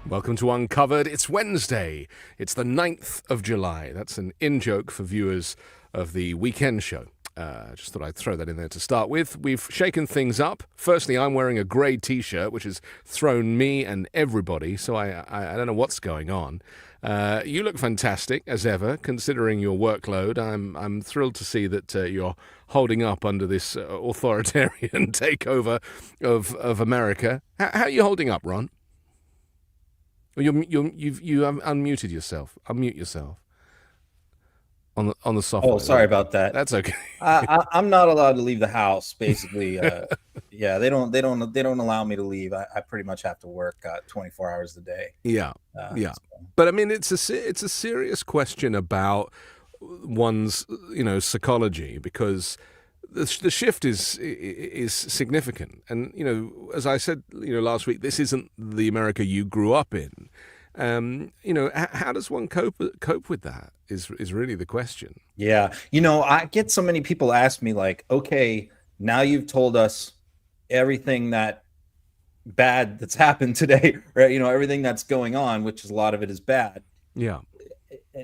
Welcome to Uncovered. It's Wednesday. It's the 9th of July. That's an in-joke for viewers of the weekend show. Just thought I'd throw that in there to start with. We've shaken things up. Firstly, I'm wearing a grey T-shirt, which has thrown me and everybody, so I don't know what's going on. You look fantastic, as ever, considering your workload. I'm thrilled to see that you're holding up under this authoritarian takeover of America. How are you holding up, Ron? You've unmuted yourself. Unmute yourself on the software. Oh, sorry about that. That's okay. I'm not allowed to leave the house. Basically, yeah, they don't allow me to leave. I pretty much have to work 24 hours a day. Yeah, yeah. So. But I mean, it's a serious question about one's psychology, because the shift is significant. And, as I said, last week, this isn't the America you grew up in. How does one cope with that is really the question. Yeah. I get so many people ask me, like, okay, now you've told us everything that bad that's happened today, right? Everything that's going on, which is a lot of it is bad. Yeah.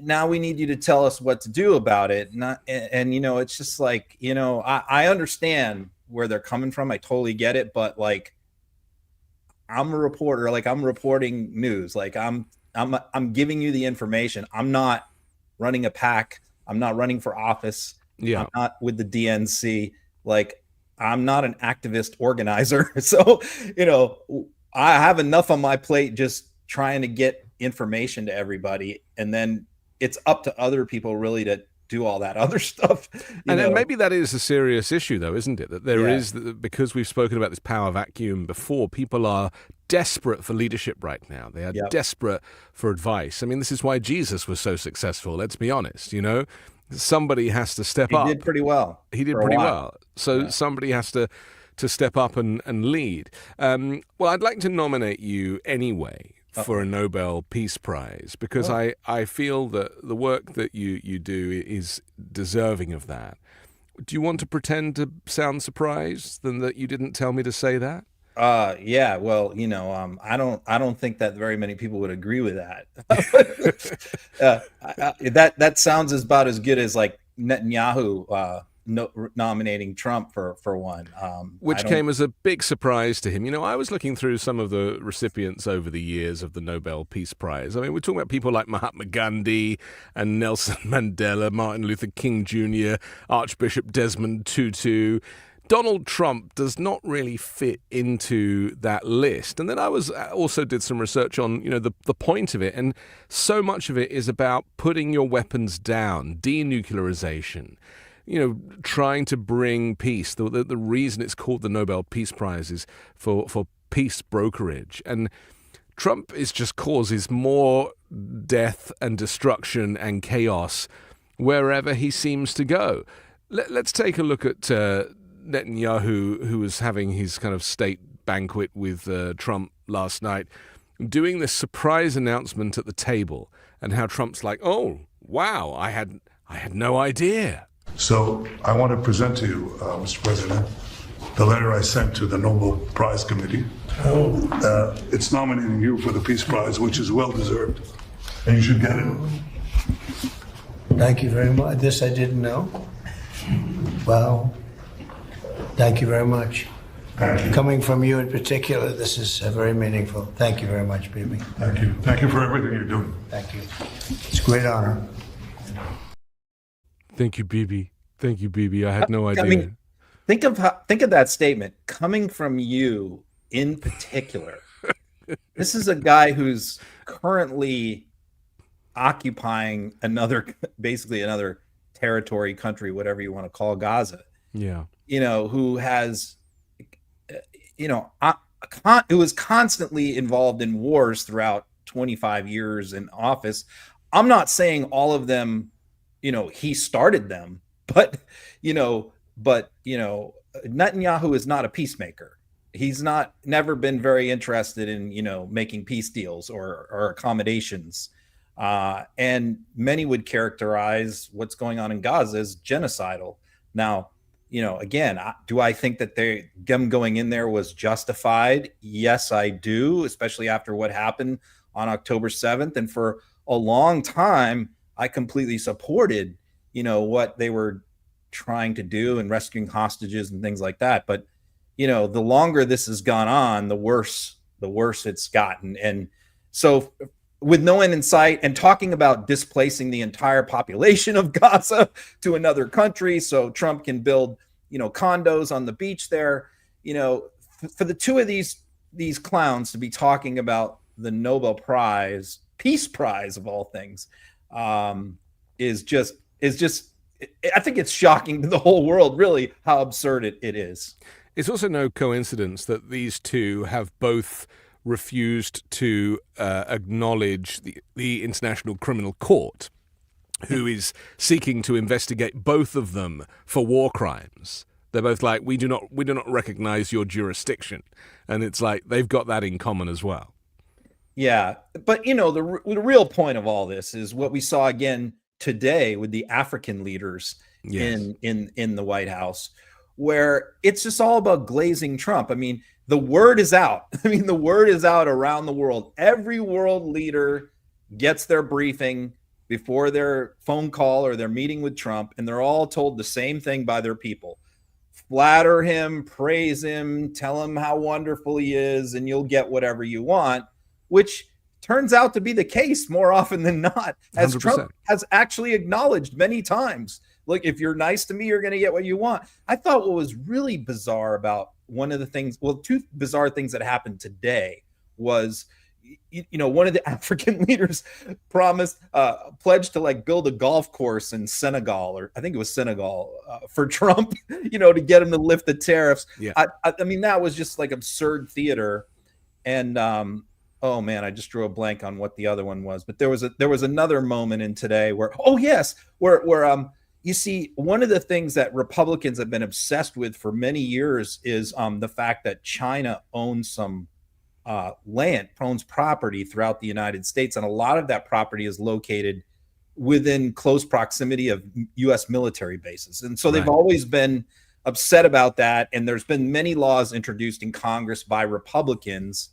Now we need you to tell us what to do about it. It's just like, I understand where they're coming from. I totally get it. But like, I'm a reporter, like I'm reporting news, like I'm giving you the information. I'm not running a PAC. I'm not running for office. Yeah. I'm not with the DNC. Like, I'm not an activist organizer. So, I have enough on my plate just trying to get information to everybody. And then it's up to other people really to do all that other stuff. And maybe that is a serious issue, though, isn't it? That there is, because we've spoken about this power vacuum before, people are desperate for leadership right now. They are desperate for advice. I mean, this is why Jesus was so successful. Let's be honest, somebody has to step up. He did pretty well. He did pretty well. So somebody has to step up and lead. Well, I'd like to nominate you anyway for a Nobel Peace Prize, because I feel that the work that you do is deserving of that. Do you want to pretend to sound surprised than that you didn't tell me to say that? Yeah, well, I don't think that very many people would agree with that. That sounds about as good as like Netanyahu nominating Trump for one, which came as a big surprise to him. I was looking through some of the recipients over the years of the Nobel Peace Prize. I mean, we're talking about people like Mahatma Gandhi and Nelson Mandela, Martin Luther King Jr., Archbishop Desmond Tutu. Donald Trump does not really fit into that list. And then I also did some research on, the point of it. And so much of it is about putting your weapons down, denuclearization, trying to bring peace. The reason it's called the Nobel Peace Prize is for peace brokerage. And Trump just causes more death and destruction and chaos wherever he seems to go. Let's take a look at Netanyahu, who was having his kind of state banquet with Trump last night, doing this surprise announcement at the table, and how Trump's like, "Oh, wow, I had no idea." So I want to present to you, Mr. President, the letter I sent to the Nobel Prize Committee. It's nominating you for the Peace Prize, which is well-deserved, and you should get it. Thank you very much. This I didn't know. Wow. Thank you very much. Thank you. Coming from you in particular, this is very meaningful. Thank you very much, Bibi. Thank you. Thank you for everything you're doing. Thank you. It's a great honor. Thank you, Bibi. Thank you, Bibi. I had no idea. I mean, think of that statement coming from you in particular. This is a guy who's currently occupying basically another territory, country, whatever you want to call Gaza. Yeah. Who has, who was constantly involved in wars throughout 25 years in office. I'm not saying all of them, he started them, but Netanyahu is not a peacemaker. He's never been very interested in, making peace deals or accommodations. And many would characterize what's going on in Gaza as genocidal. Now, again, do I think that them going in there was justified? Yes, I do, especially after what happened on October 7th. And for a long time, I completely supported, what they were trying to do and rescuing hostages and things like that. But, the longer this has gone on, the worse it's gotten. And so with no end in sight and talking about displacing the entire population of Gaza to another country so Trump can build, condos on the beach there, for the two of these clowns to be talking about the Nobel Prize, Peace Prize of all things, is just I think it's shocking to the whole world, really, how absurd it is. It's also no coincidence that these two have both refused to acknowledge the International Criminal Court, who is seeking to investigate both of them for war crimes. They're both like, we do not recognize your jurisdiction, and it's like they've got that in common as well. Yeah, but the real point of all this is what we saw again today with the African leaders in the White House, where it's just all about glazing Trump. I mean, the word is out. The word is out around the world. Every world leader gets their briefing before their phone call or their meeting with Trump, and they're all told the same thing by their people. Flatter him, praise him, tell him how wonderful he is, and you'll get whatever you want, which turns out to be the case more often than not, as 100%. Trump has actually acknowledged many times. Look, if you're nice to me, you're going to get what you want. I thought what was really bizarre about two bizarre things that happened today was, one of the African leaders pledged to build a golf course in Senegal, or I think it was Senegal, for Trump, to get him to lift the tariffs. Yeah. I mean, that was just absurd theater. And, oh man, I just drew a blank on what the other one was, but there was another moment in today where you see, one of the things that Republicans have been obsessed with for many years is the fact that China owns some land, owns property throughout the United States, and a lot of that property is located within close proximity of U.S. military bases, and so they've always been upset about that. And there's been many laws introduced in Congress by Republicans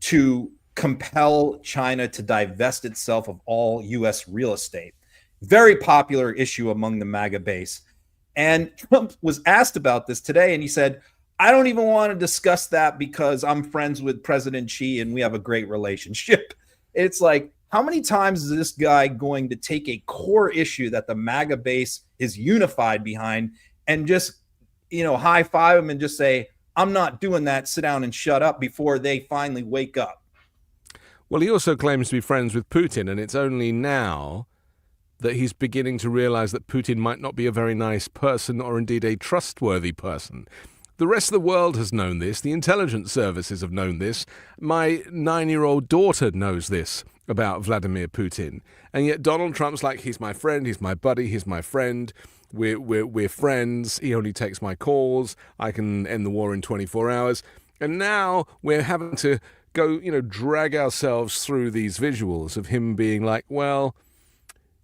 to compel China to divest itself of all U.S. real estate. Very popular issue among the MAGA base. And Trump was asked about this today, and he said, I don't even want to discuss that because I'm friends with President Xi and we have a great relationship. It's like, how many times is this guy going to take a core issue that the MAGA base is unified behind and just, high five him and just say, I'm not doing that, sit down and shut up, before they finally wake up? Well, he also claims to be friends with Putin, and it's only now that he's beginning to realize that Putin might not be a very nice person or indeed a trustworthy person. The rest of the world has known this. The intelligence services have known this. My 9-year-old daughter knows this about Vladimir Putin. And yet Donald Trump's like, he's my friend, he's my buddy, he's my friend. We're friends. He only takes my calls. I can end the war in 24 hours. And now we're having to go, drag ourselves through these visuals of him being like, well,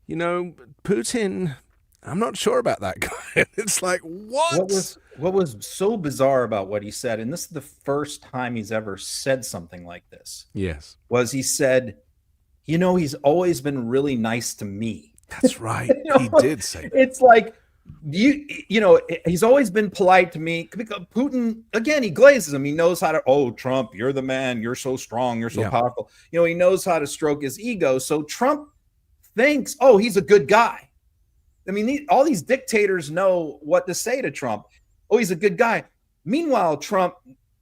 Putin, I'm not sure about that guy. It's like, what? What was so bizarre about what he said, and this is the first time he's ever said something like this. Yes. Was he said, he's always been really nice to me. That's right. He did say that. It's like, he's always been polite to me. Because Putin, again, he glazes him. He knows how to, oh, Trump, you're the man. You're so strong. You're so powerful. He knows how to stroke his ego. So Trump thinks, oh, he's a good guy. I mean, all these dictators know what to say to Trump. Oh, he's a good guy. Meanwhile, Trump,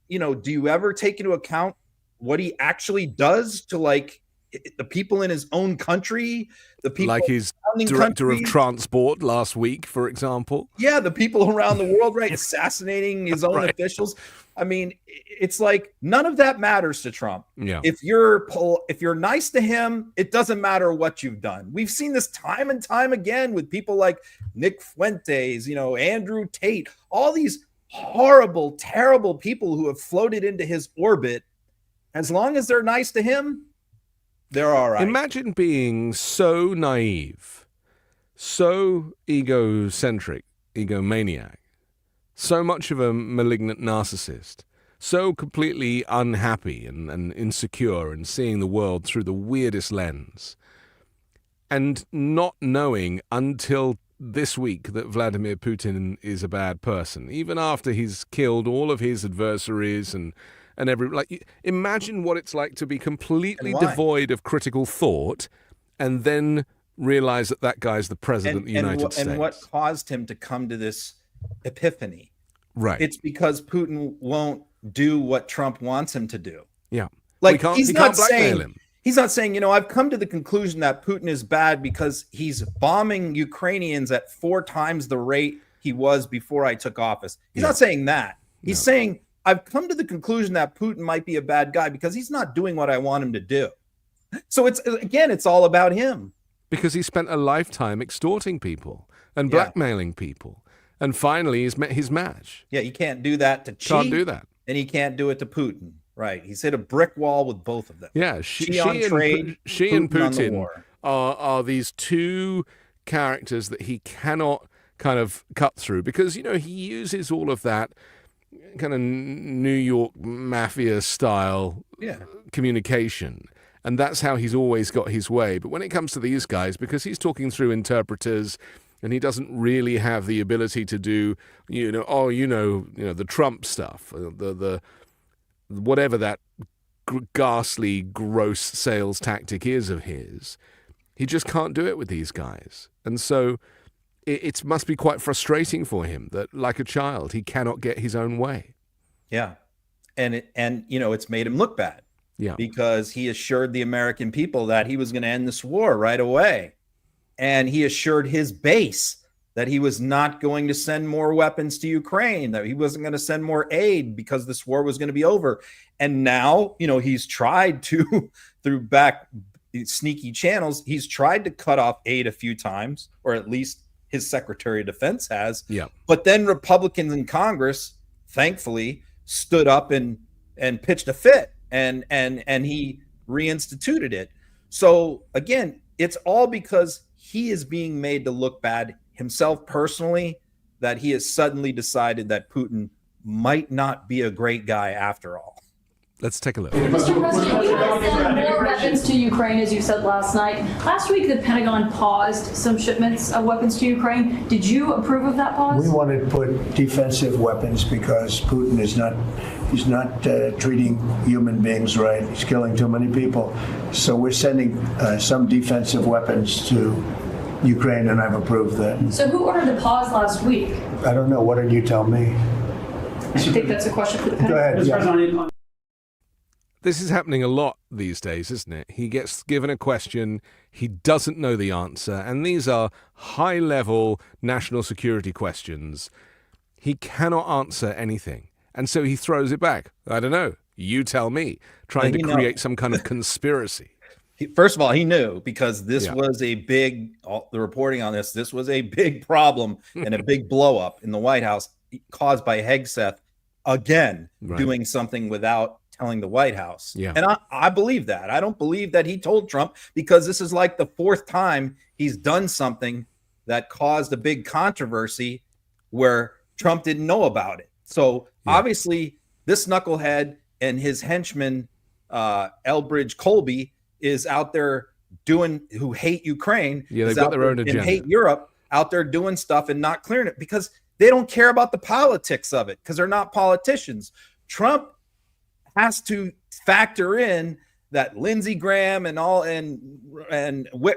do you ever take into account what he actually does to the people in his own country? The people, like his director of transport last week, for example. Yeah, the people around the world, right? Assassinating his own officials. I mean, it's like none of that matters to Trump. Yeah. If you're nice to him, it doesn't matter what you've done. We've seen this time and time again with people like Nick Fuentes, Andrew Tate, all these horrible, terrible people who have floated into his orbit. As long as they're nice to him, They're all right. Imagine being so naive, so egocentric, egomaniac, so much of a malignant narcissist, so completely unhappy and insecure and seeing the world through the weirdest lens, and not knowing until this week that Vladimir Putin is a bad person, even after he's killed all of his adversaries and imagine what it's like to be completely devoid of critical thought and then realize that that guy's the president of the United States. And what caused him to come to this epiphany? Right. It's because Putin won't do what Trump wants him to do. Yeah. Like he can't blackmail him. He's not saying, I've come to the conclusion that Putin is bad because he's bombing Ukrainians at 4 times the rate he was before I took office. He's not saying that. He's saying, I've come to the conclusion that Putin might be a bad guy because he's not doing what I want him to do. So it's all about him. Because he spent a lifetime extorting people and blackmailing people. And finally, he's met his match. Yeah, he can't do that to Xi. Can't do that. And he can't do it to Putin. Right. He's hit a brick wall with both of them. Yeah, Xi and Putin are these two characters that he cannot kind of cut through because, he uses all of that kind of New York mafia style communication. And that's how he's always got his way. But when it comes to these guys, because he's talking through interpreters and he doesn't really have the ability to do, the Trump stuff, the whatever that ghastly, gross sales tactic is of his, he just can't do it with these guys. And so it must be quite frustrating for him that, like a child, he cannot get his own way. Yeah. And it's made him look bad. Yeah. Because he assured the American people that he was going to end this war right away. And he assured his base that he was not going to send more weapons to Ukraine, that he wasn't going to send more aid because this war was going to be over. And now, he's tried to, through back sneaky channels, he's tried to cut off aid a few times, or at least his Secretary of Defense has. Yeah. But then Republicans in Congress, thankfully, stood up and pitched a fit, and he reinstituted it. So again, it's all because he is being made to look bad himself personally, that he has suddenly decided that Putin might not be a great guy after all. Let's take a look. Mr. President, we want to send more weapons to Ukraine, as you said last night. Last week, the Pentagon paused some shipments of weapons to Ukraine. Did you approve of that pause? We wanted to put defensive weapons because Putin is not treating human beings right. He's killing too many people. So we're sending some defensive weapons to Ukraine, and I've approved that. So who ordered the pause last week? I don't know. What did you tell me? I think that's a question for the Go Pentagon. ahead. Yeah. This is happening a lot these days, isn't it? He gets given a question, he doesn't know the answer, and these are high-level national security questions. He cannot answer anything, and so he throws it back. I don't know. You tell me. Trying to create some kind of conspiracy. First of all, he knew, because this was a big, the reporting on this was a big problem and a big blow up in the White House caused by Hegseth, again, doing something without telling the White House. Yeah. And I believe that. I don't believe that he told Trump, because this is like the 4th time he's done something that caused a big controversy where Trump didn't know about it. So obviously this knucklehead and his henchman, Elbridge Colby, is out there who hate Ukraine. Yeah, they've got their own agenda. And hate Europe, out there doing stuff and not clearing it because they don't care about the politics of it, because they're not politicians. Trump has to factor in that Lindsey Graham and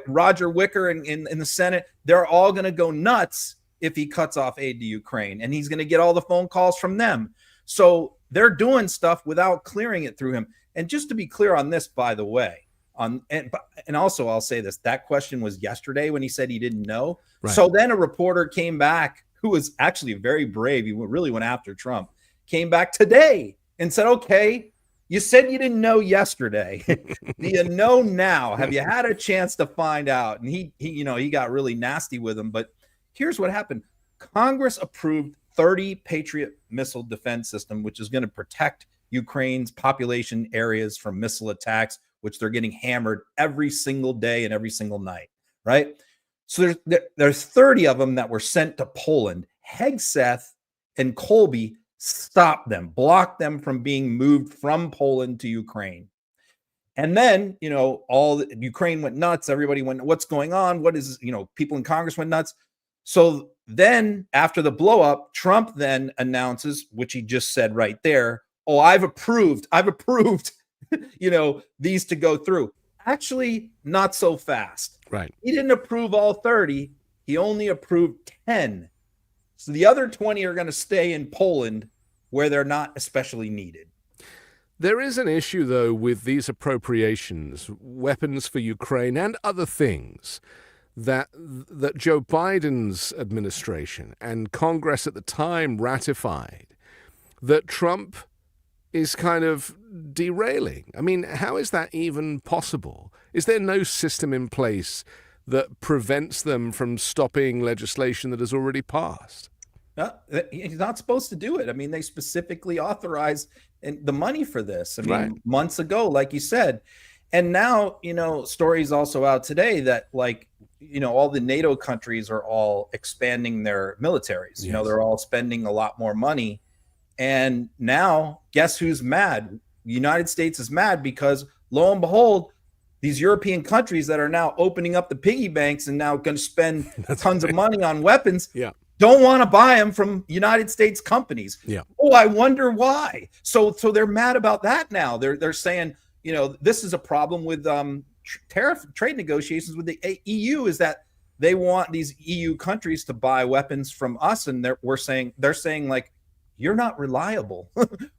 Roger Wicker in the Senate, they're all going to go nuts if he cuts off aid to Ukraine, and he's going to get all the phone calls from them. So they're doing stuff without clearing it through him. And just to be clear on this, by the way, and also I'll say this, that question was yesterday when he said he didn't know. Right. So then a reporter came back who was actually very brave. He really went after Trump, came back today and said, okay, you said you didn't know yesterday. Do you know now? Have you had a chance to find out? And he got really nasty with him. But here's what happened. Congress approved 30 Patriot missile defense system, which is going to protect Ukraine's population areas from missile attacks, which they're getting hammered every single day and every single night, right? So there's 30 of them that were sent to Poland. Hegseth and Colby stopped them, blocked them from being moved from Poland to Ukraine. And then, Ukraine went nuts. Everybody went, what's going on? What is, people in Congress went nuts. So then after the blow up, Trump then announces, which he just said right there, oh, I've approved, these to go through. Actually, not so fast. Right. He didn't approve all 30. He only approved 10. So the other 20 are going to stay in Poland where they're not especially needed. There is an issue, though, with these appropriations, weapons for Ukraine and other things, that Joe Biden's administration and Congress at the time ratified, that Trump is kind of derailing. I mean, how is that even possible? Is there no system in place that prevents them from stopping legislation that has already passed? He's not supposed to do it. I mean, they specifically authorized the money for this. I mean, Right. months ago, like you said. And now, stories also out today that all the NATO countries are all expanding their militaries. Yes. They're all spending a lot more money. And now, guess who's mad? The United States is mad because, lo and behold, these European countries that are now opening up the piggy banks and now going to spend tons of money on weapons Yeah. don't want to buy them from United States companies. Yeah. Oh, I wonder why. So they're mad about that now. They're saying, this is a problem with tariff trade negotiations with the EU, is that they want these EU countries to buy weapons from us, and they're saying like, you're not reliable.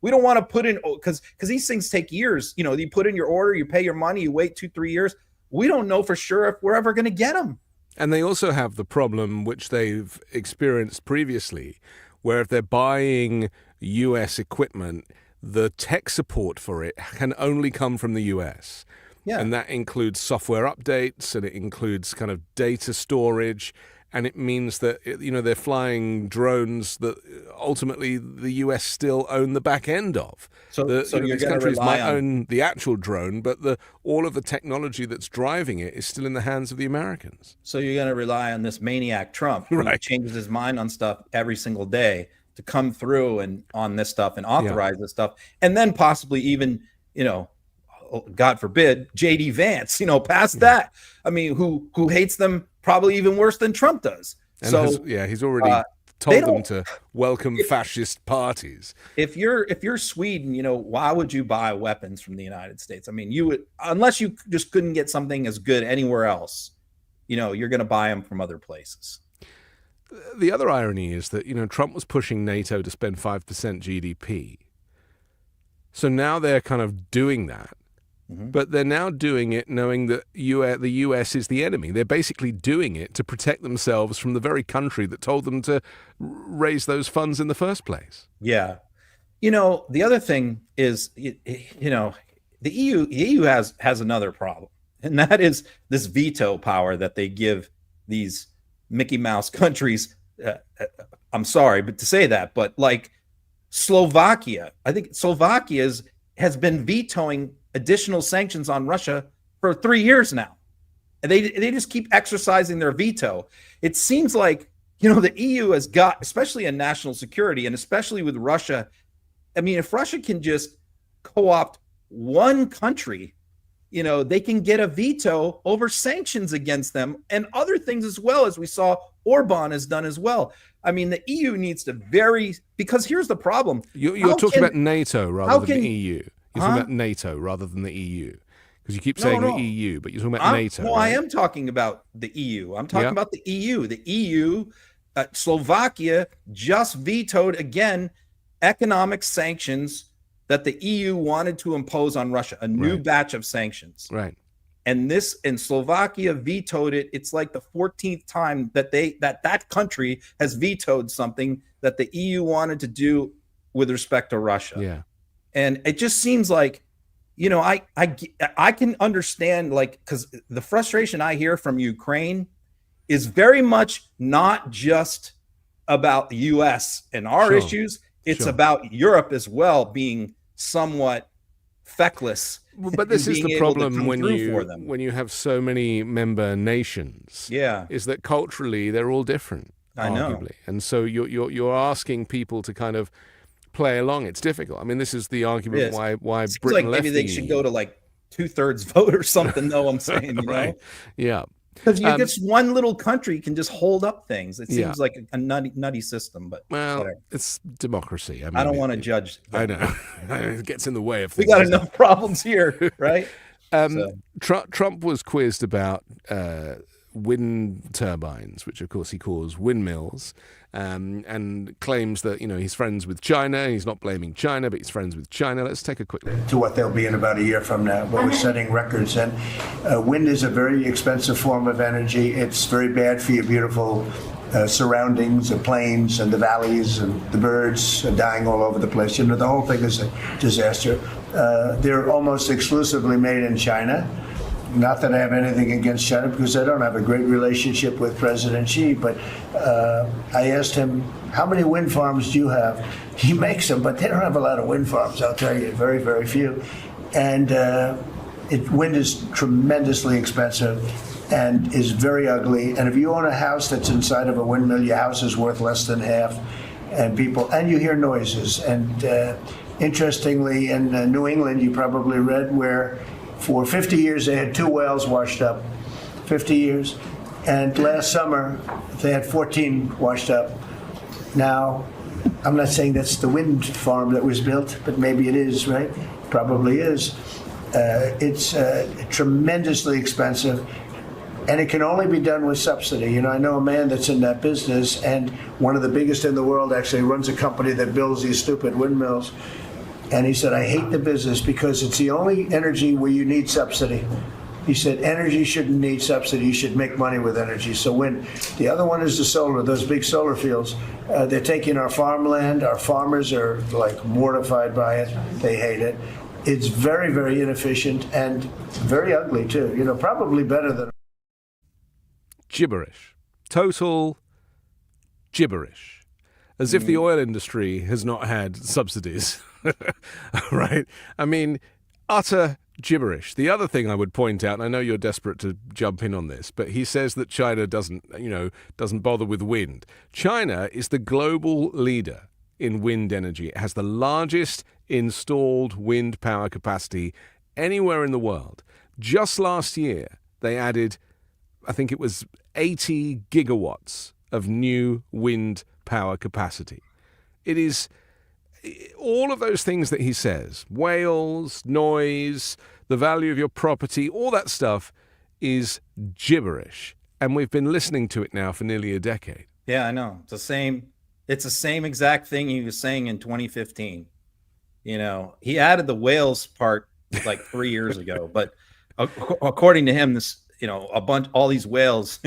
We don't want to put in, because these things take years. You put in your order, you pay your money, you wait 2-3 years. We don't know for sure if we're ever going to get them. And they also have the problem, which they've experienced previously, where if they're buying U.S. equipment, the tech support for it can only come from the U.S. Yeah. And that includes software updates, and it includes kind of data storage. And it means that, they're flying drones that ultimately the U.S. still own the back end of. So you're these gonna countries rely might on- own the actual drone, but all of the technology that's driving it is still in the hands of the Americans. So you're going to rely on this maniac Trump, who Right. changes his mind on stuff every single day, to come through and on this stuff and authorize this stuff, and then possibly even, God forbid, JD Vance, past that. I mean, who hates them probably even worse than Trump does. And So he's already they told them don't- to welcome fascist parties. if you're Sweden, why would you buy weapons from the United States? I mean, you would, unless you just couldn't get something as good anywhere else. You're going to buy them from other places. The other irony is that, Trump was pushing NATO to spend 5% GDP. So now they're kind of doing that. Mhm. But they're now doing it knowing that the U.S. is the enemy. They're basically doing it to protect themselves from the very country that told them to raise those funds in the first place. Yeah. The other thing is, the EU has another problem, and that is this veto power that they give these Mickey Mouse countries. I'm sorry, but to say that, but like Slovakia, I think Slovakia has been vetoing additional sanctions on Russia for 3 years now. And they just keep exercising their veto. It seems like, the EU has got, especially in national security and especially with Russia. I mean, if Russia can just co-opt one country, they can get a veto over sanctions against them and other things as well, as we saw Orban has done as well. I mean, the EU needs to because here's the problem. You're talking about NATO rather than the EU. You're talking Huh? about NATO rather than the EU. Because you keep saying No. the EU, but you're talking about NATO. No, right? I am talking about the EU. I'm talking Yeah. about the EU. The EU, Slovakia just vetoed again economic sanctions that the EU wanted to impose on Russia, a new Right. batch of sanctions. Right. And Slovakia vetoed it. It's like the 14th time that that country has vetoed something that the EU wanted to do with respect to Russia. Yeah. And it just seems like, I can understand, because the frustration I hear from Ukraine is very much not just about the US and our Sure. issues. It's Sure. about Europe as well being somewhat feckless But this and is being the able to problem come through for them. when you have so many member nations. Yeah. Is that culturally they're all different, I know. arguably, and so you're asking people to kind of play along. It's difficult. I mean, this is the argument It is. why Seems Britain like left maybe the they should EU. go to like 2/3 vote or something, though. I'm saying, you Right. know, Yeah. because you just one little country can just hold up things. It Yeah. seems like a nutty system, but Well, whatever. it's democracy. I mean, I don't want to judge. I know. It gets in the way of We things. got doesn't it? enough problems here, right? So- Trump was quizzed about wind turbines, which of course he calls windmills, and claims that he's friends with China. He's not blaming China, but he's friends with China. Let's take a quick look. To what they'll be in about a year from now, but we're setting records. And wind is a very expensive form of energy. It's very bad for your beautiful surroundings, the plains and the valleys, and the birds are dying all over the place. The whole thing is a disaster. They're almost exclusively made in China. Not that I have anything against China, because I don't have a great relationship with President Xi, but I asked him, how many wind farms do you have? He makes them, but they don't have a lot of wind farms, I'll tell you, very, very few. And wind is tremendously expensive and is very ugly. And if you own a house that's inside of a windmill, your house is worth less than half. And you hear noises. And interestingly, in New England, you probably read where for 50 years, they had 2 whales washed up, 50 years. And last summer, they had 14 washed up. Now, I'm not saying that's the wind farm that was built, but maybe it is, right? Probably is. It's tremendously expensive, and it can only be done with subsidy. I know a man that's in that business, and one of the biggest in the world actually runs a company that builds these stupid windmills. And he said, I hate the business because it's the only energy where you need subsidy. He said, energy shouldn't need subsidy. You should make money with energy. So wind. The other one is the solar, those big solar fields. They're taking our farmland. Our farmers are like mortified by it. They hate it. It's very, very inefficient and very ugly too. Probably better than. Gibberish. Total gibberish. As if the oil industry has not had subsidies. Right? I mean, utter gibberish. The other thing I would point out, and I know you're desperate to jump in on this, but he says that China doesn't bother with wind. China is the global leader in wind energy. It has the largest installed wind power capacity anywhere in the world. Just last year, they added, I think it was 80 gigawatts of new wind power capacity. It is all of those things that he says, whales, noise, the value of your property, all that stuff is gibberish. And we've been listening to it now for nearly a decade. Yeah, I know. It's the same exact thing he was saying in 2015. He added the whales part like 3 years ago, but according to him, all these whales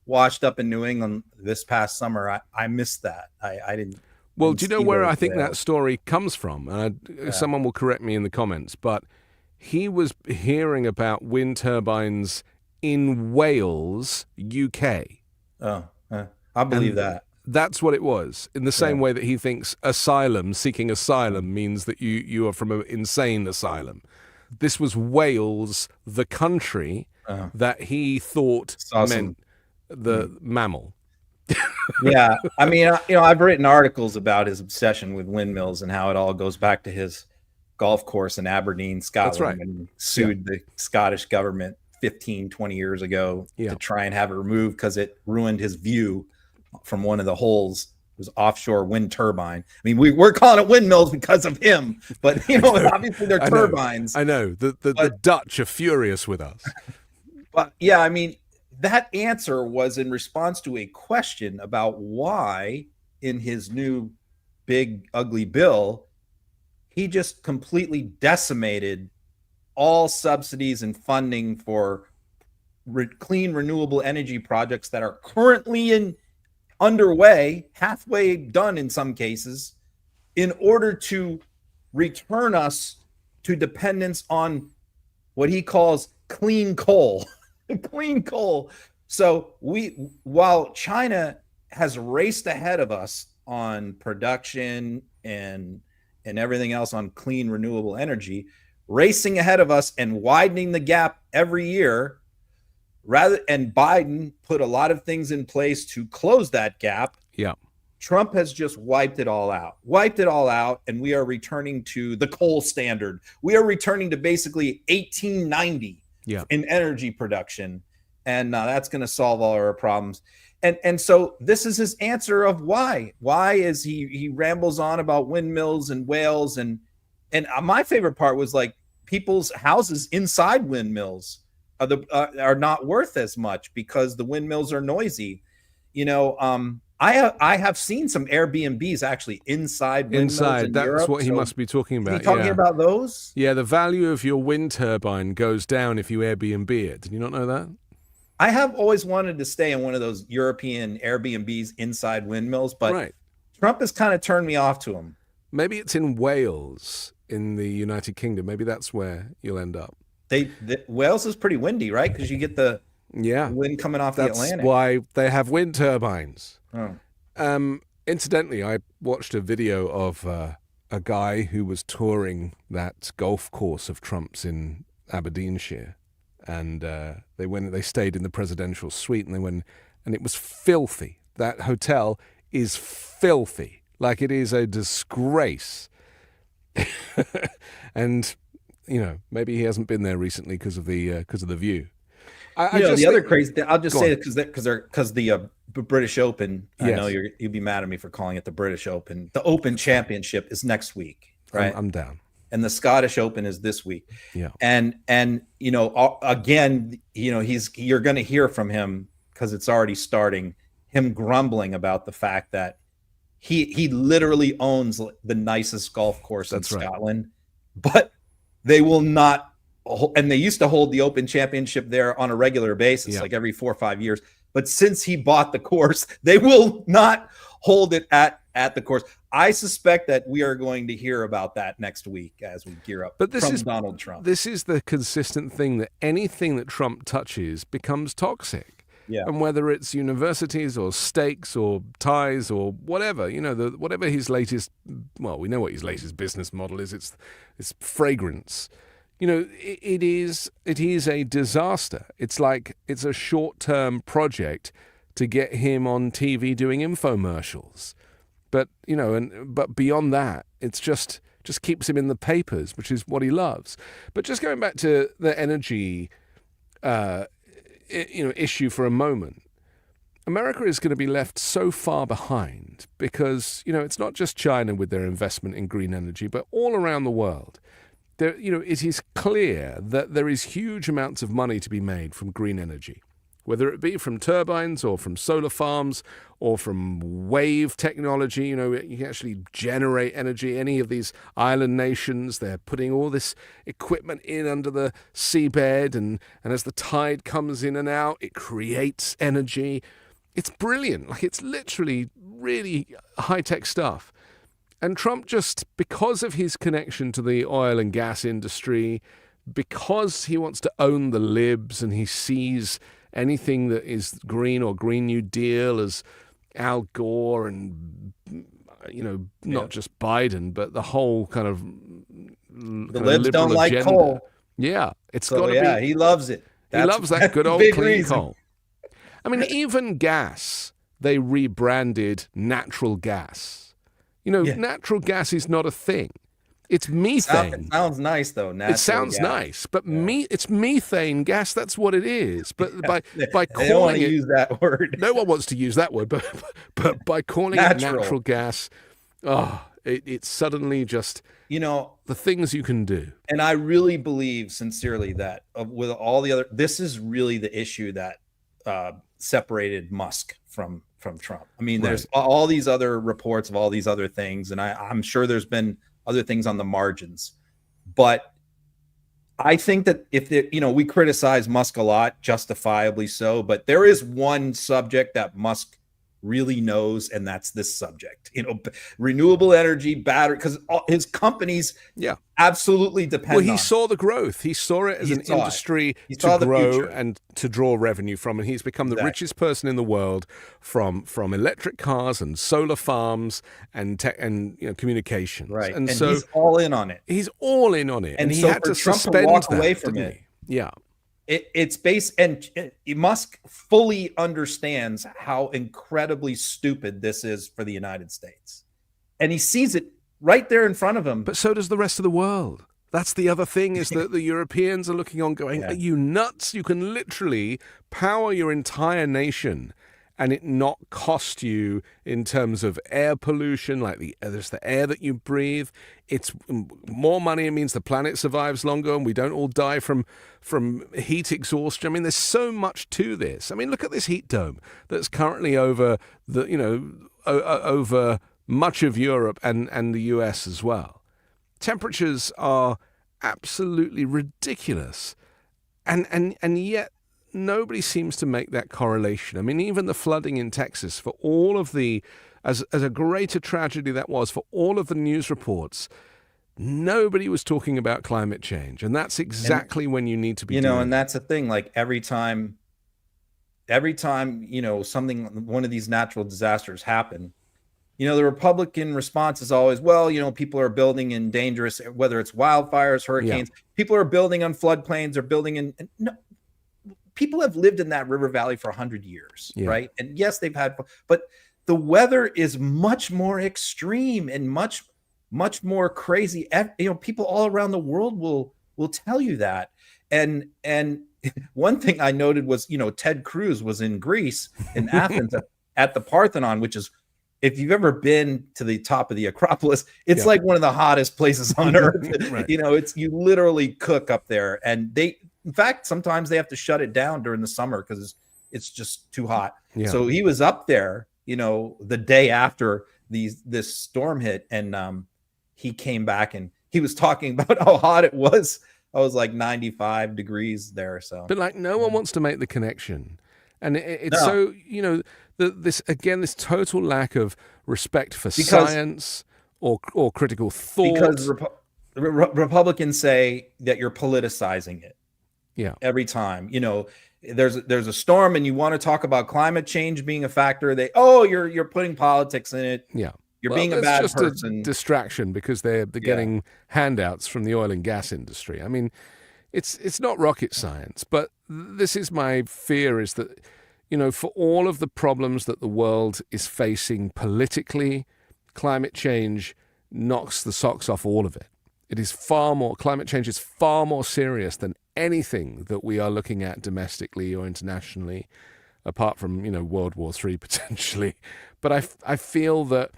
washed up in New England this past summer. I missed that. I didn't. Well, do you know where I think that story comes from? Someone will correct me in the comments, but he was hearing about wind turbines in Wales, UK. Oh, I believe that. That's what it was. In the same way that he thinks seeking asylum means that you are from an insane asylum. This was Wales, the country that he thought meant the mammal. Yeah, I mean, I've written articles about his obsession with windmills and how it all goes back to his golf course in Aberdeen, Scotland. That's right. And he sued the Scottish government 15, 20 years ago to try and have it removed because it ruined his view from one of the holes. It was offshore wind turbine. I mean, we're calling it windmills because of him, but obviously they're turbines. I know. The Dutch are furious with us. But yeah, I mean, that answer was in response to a question about why in his new big ugly bill, he just completely decimated all subsidies and funding for clean renewable energy projects that are currently underway, halfway done in some cases, in order to return us to dependence on what he calls clean coal. Clean coal. So while China has raced ahead of us on production and everything else on clean renewable energy, racing ahead of us and widening the gap every year. And Biden put a lot of things in place to close that gap. Yeah. Trump has just wiped it all out, and we are returning to the coal standard. We are returning to basically 1890 in energy production, and that's going to solve all our problems. And so this is his answer of why. Why is he rambles on about windmills and whales, and my favorite part was like people's houses inside windmills are not worth as much because the windmills are noisy. I have seen some Airbnbs actually inside windmills in that's Europe, what he must be talking about. Is he talking about those? Yeah, the value of your wind turbine goes down if you Airbnb it. Did you not know that? I have always wanted to stay in one of those European Airbnbs inside windmills, but Trump has kind of turned me off to them. Maybe it's in Wales in the United Kingdom. Maybe that's where you'll end up. Wales is pretty windy, right? Because you get the wind coming off the Atlantic. That's why they have wind turbines. Oh. Incidentally, I watched a video of a guy who was touring that golf course of Trump's in Aberdeenshire, and they stayed in the presidential suite, and it was filthy. That hotel is filthy, like it is a disgrace. And maybe he hasn't been there recently because of the view. The other crazy thing, I'll just say it because the British Open. I know you'd be mad at me for calling it the British Open. The Open Championship is next week, right? I'm down. And the Scottish Open is this week. Yeah. And again, you're going to hear from him because it's already starting. Him grumbling about the fact that he literally owns the nicest golf course in Scotland, but they will not. And they used to hold the Open Championship there on a regular basis, like every 4 or 5 years. But since he bought the course, they will not hold it at the course. I suspect that we are going to hear about that next week as we gear up from Donald Trump. This is the consistent thing, that anything that Trump touches becomes toxic. Yeah. And whether it's universities or stakes or ties or whatever, whatever his latest, we know what his latest business model is. It's fragrance. It is a disaster. It's like it's a short-term project to get him on TV doing infomercials. But, but beyond that, it's just keeps him in the papers, which is what he loves. But just going back to the energy, issue for a moment, America is going to be left so far behind because, it's not just China with their investment in green energy, but all around the world. It is clear that there is huge amounts of money to be made from green energy, whether it be from turbines or from solar farms or from wave technology. You can actually generate energy. Any of these island nations, they're putting all this equipment in under the seabed, and as the tide comes in and out, it creates energy. It's brilliant. Like, it's literally really high-tech stuff. And Trump, just because of his connection to the oil and gas industry, because he wants to own the libs and he sees anything that is green or Green New Deal as Al Gore and, not just Biden, but the whole kind of the libs don't like agenda. Coal. Yeah, it's got to be. He loves it. He loves that good old clean coal. I mean, even gas, they rebranded natural gas. Natural gas is not a thing. It's methane. It sounds nice, though. It sounds nice, but it's methane gas. That's what it is. But by calling don't want to use that word. No one wants to use that word. But by calling it natural gas, it's suddenly just the things you can do. And I really believe sincerely that with all the other, this is really the issue that separated Musk from Trump. I mean, there's all these other reports of all these other things, and I'm sure there's been other things on the margins, but I think that if we criticize Musk a lot, justifiably so, but there is one subject that Musk really knows, and that's this subject. Renewable energy, battery, because his companies absolutely depend on. Well, he saw the growth. He saw it as an industry to grow and to draw revenue from, and he's become the richest person in the world from electric cars and solar farms and communications. Right, and so he's all in on it. He's all in on it, and he so had to Trump suspend walk that, away from didn't it. he? Yeah. It's based, and Musk fully understands how incredibly stupid this is for the United States. And he sees it right there in front of him. But so does the rest of the world. That's the other thing, is that the Europeans are looking on going, are you nuts? You can literally power your entire nation and it not cost you in terms of air pollution, like there's the air that you breathe. It's more money. It means the planet survives longer and we don't all die from heat exhaustion. I mean, there's so much to this. I mean, look at this heat dome that's currently over over much of Europe and the US as well. Temperatures are absolutely ridiculous. And yet nobody seems to make that correlation. I mean, even the flooding in Texas, for all of as a greater tragedy that was, for all of the news reports, nobody was talking about climate change. And that's exactly when you need to be doing and that's the thing, like every time, one of these natural disasters happen, the Republican response is always, well, people are building in dangerous, whether it's wildfires, hurricanes, people are building on floodplains or building in, no, people have lived in that river valley for 100 years, right? And yes, they've had, but the weather is much more extreme and much more crazy. People all around the world will tell you that. And one thing I noted was, Ted Cruz was in Greece, in Athens, at the Parthenon, which is, if you've ever been to the top of the Acropolis, it's like one of the hottest places on earth. Right. You literally cook up there, and in fact, sometimes they have to shut it down during the summer because it's just too hot. Yeah. So he was up there, the day after this storm hit, and he came back and he was talking about how hot it was. I was like 95 degrees there. So, but no one wants to make the connection, and it's so this total lack of respect for science or critical thought. Because Republicans say that you're politicizing it. Yeah. Every time, there's a storm and you want to talk about climate change being a factor, you're putting politics in it. Yeah. You're being a bad person. It's just a distraction because they're getting handouts from the oil and gas industry. I mean, it's not rocket science, but this is my fear, is that, for all of the problems that the world is facing politically, climate change knocks the socks off all of it. Climate change is far more serious than anything that we are looking at domestically or internationally, apart from, World War III potentially. But I feel that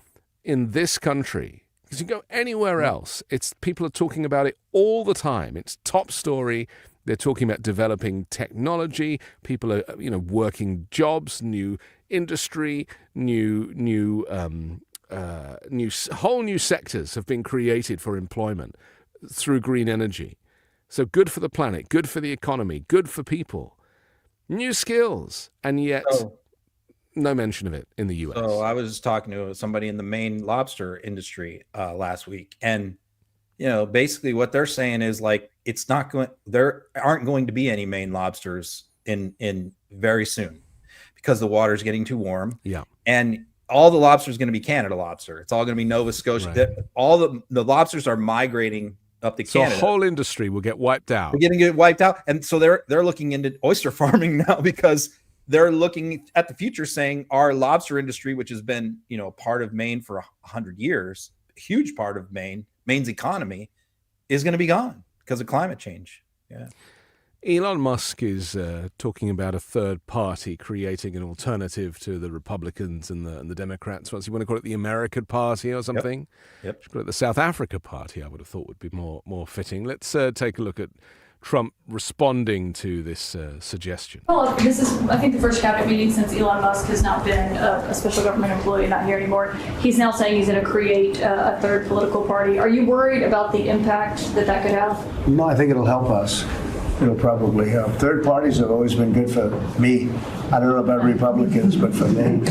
in this country, because you go anywhere else, people are talking about it all the time. It's top story. They're talking about developing technology. People are, working jobs, new industry, whole new sectors have been created for employment through green energy. So good for the planet, good for the economy, good for people. New skills, and yet no mention of it in the US. So I was talking to somebody in the Maine lobster industry last week, and basically what they're saying is like there aren't going to be any Maine lobsters in very soon because the water's getting too warm. Yeah, and all the lobster is going to be Canada lobster. It's all going to be Nova Scotia. Right. All the lobsters are migrating up to Canada. So a whole industry will get wiped out. We're going to get wiped out, and so they're looking into oyster farming now because they're looking at the future, saying our lobster industry, which has been part of Maine for 100 years, a huge part of Maine's economy, is going to be gone because of climate change. Yeah. Elon Musk is talking about a third party creating an alternative to the Republicans and the Democrats. Once you want to call it the American Party or something, yep. Call it the South Africa Party, I would have thought would be more fitting. Let's take a look at Trump responding to this suggestion. Well, this is, I think, the first cabinet meeting since Elon Musk has not been a special government employee, not here anymore. He's now saying he's going to create a third political party. Are you worried about the impact that could have? No, I think it'll help us. It'll probably help. Third parties have always been good for me. I don't know about Republicans, but for me.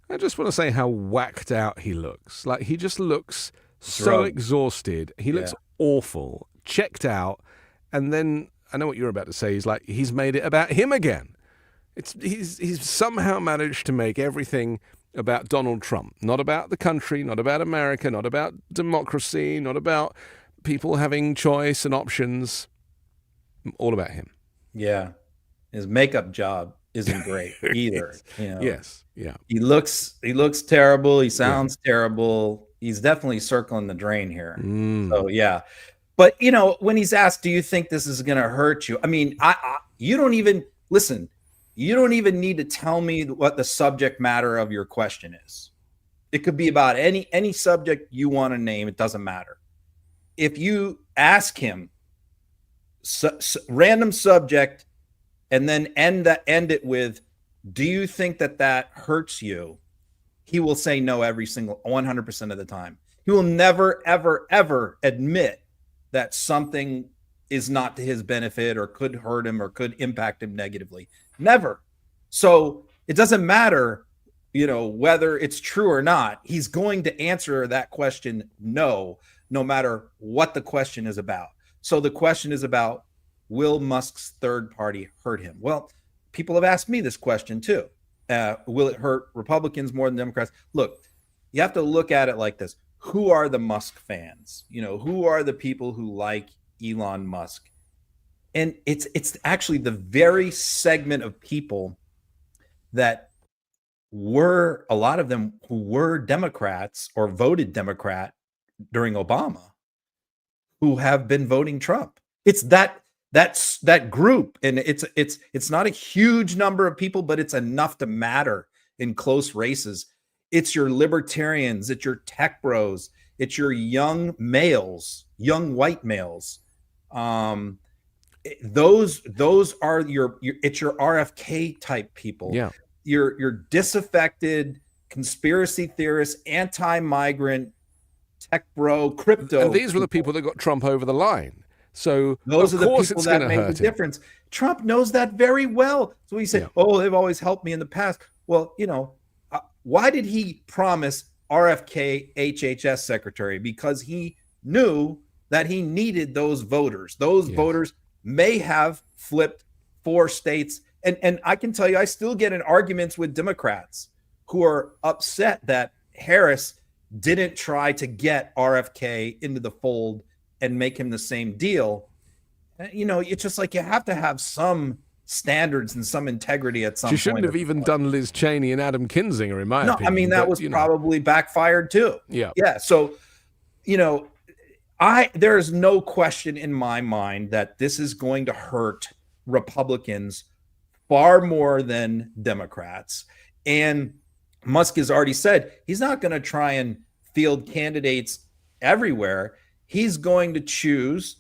I just want to say how whacked out he looks. Like, he just looks so exhausted. He looks awful, checked out. And then, I know what you're about to say, he's made it about him again. He's somehow managed to make everything about Donald Trump, not about the country, not about America, not about democracy, not about people having choice and options. All about him. Yeah. His makeup job isn't great either. You know? Yes. Yeah. He looks terrible. He sounds terrible. He's definitely circling the drain here. So yeah. But you know, when he's asked, do you think this is going to hurt you? I mean, you don't even listen. You don't even need to tell me what the subject matter of your question is. It could be about any subject you want to name. It doesn't matter. If you ask him random subject and then end it with, do you think that hurts you? He will say no every single 100% of the time. He will never, ever, ever admit that something is not to his benefit or could hurt him or could impact him negatively. Never. So it doesn't matter, you know, whether it's true or not. He's going to answer that question no matter what the question is about. So the question is about, will Musk's third party hurt him? Well, people have asked me this question too. Will it hurt Republicans more than Democrats? Look, you have to look at it like this. Who are the Musk fans? You know, who are the people who like Elon Musk? And it's actually the very segment of people that were, a lot of them who were Democrats or voted Democrat during Obama, who have been voting Trump. It's that group, and it's not a huge number of people, but it's enough to matter in close races. It's your libertarians, it's your tech bros, it's your young males, young white males. Those are it's your RFK type people. Yeah. Your disaffected conspiracy theorists, anti-migrant, tech bro, crypto. And these were the people that got Trump over the line. So those are the course people it's that gonna make hurt the difference. Trump knows that very well. So he said, "Oh, they've always helped me in the past." Well, you know, why did he promise RFK HHS secretary? Because he knew that he needed those voters. Those voters may have flipped 4 states. And I can tell you, I still get in arguments with Democrats who are upset that Harris didn't try to get RFK into the fold and make him the same deal. You know, it's just like you have to have some standards and some integrity at some point. She shouldn't have even done Liz Cheney and Adam Kinzinger, in my opinion. No, I mean, that was probably backfired too. Yeah. Yeah. So, you know, there is no question in my mind that this is going to hurt Republicans far more than Democrats. And Musk has already said he's not going to try and field candidates everywhere. He's going to choose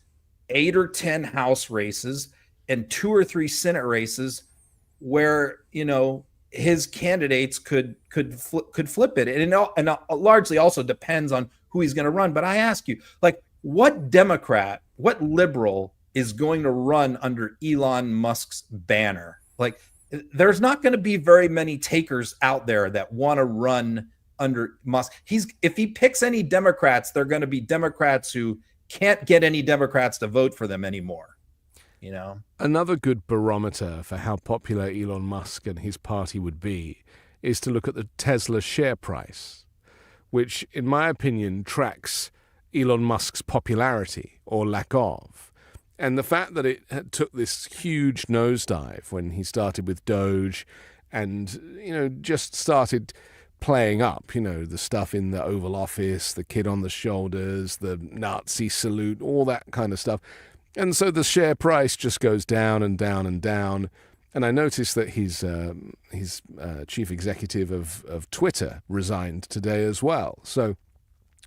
8 or 10 House races and 2 or 3 Senate races where, you know, his candidates could flip it. And it largely also depends on who he's going to run. But I ask you, like, what Democrat, what liberal is going to run under Elon Musk's banner? Like, there's not going to be very many takers out there that want to run under Musk. If he picks any Democrats, they're going to be Democrats who can't get any Democrats to vote for them anymore. You know, another good barometer for how popular Elon Musk and his party would be is to look at the Tesla share price, which, in my opinion, tracks Elon Musk's popularity or lack of. And the fact that it took this huge nosedive when he started with Doge and, you know, just started playing up, you know, the stuff in the Oval Office, the kid on the shoulders, the Nazi salute, all that kind of stuff. And so the share price just goes down and down and down. And I noticed that his chief executive of Twitter resigned today as well. So,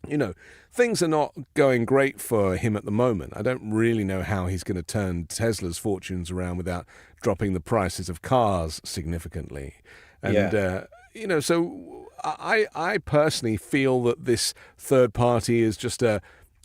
you know, things are not going great for him at the moment. I don't really know how he's going to turn Tesla's fortunes around without dropping the prices of cars significantly. And, you know, so I personally feel that this third party is just a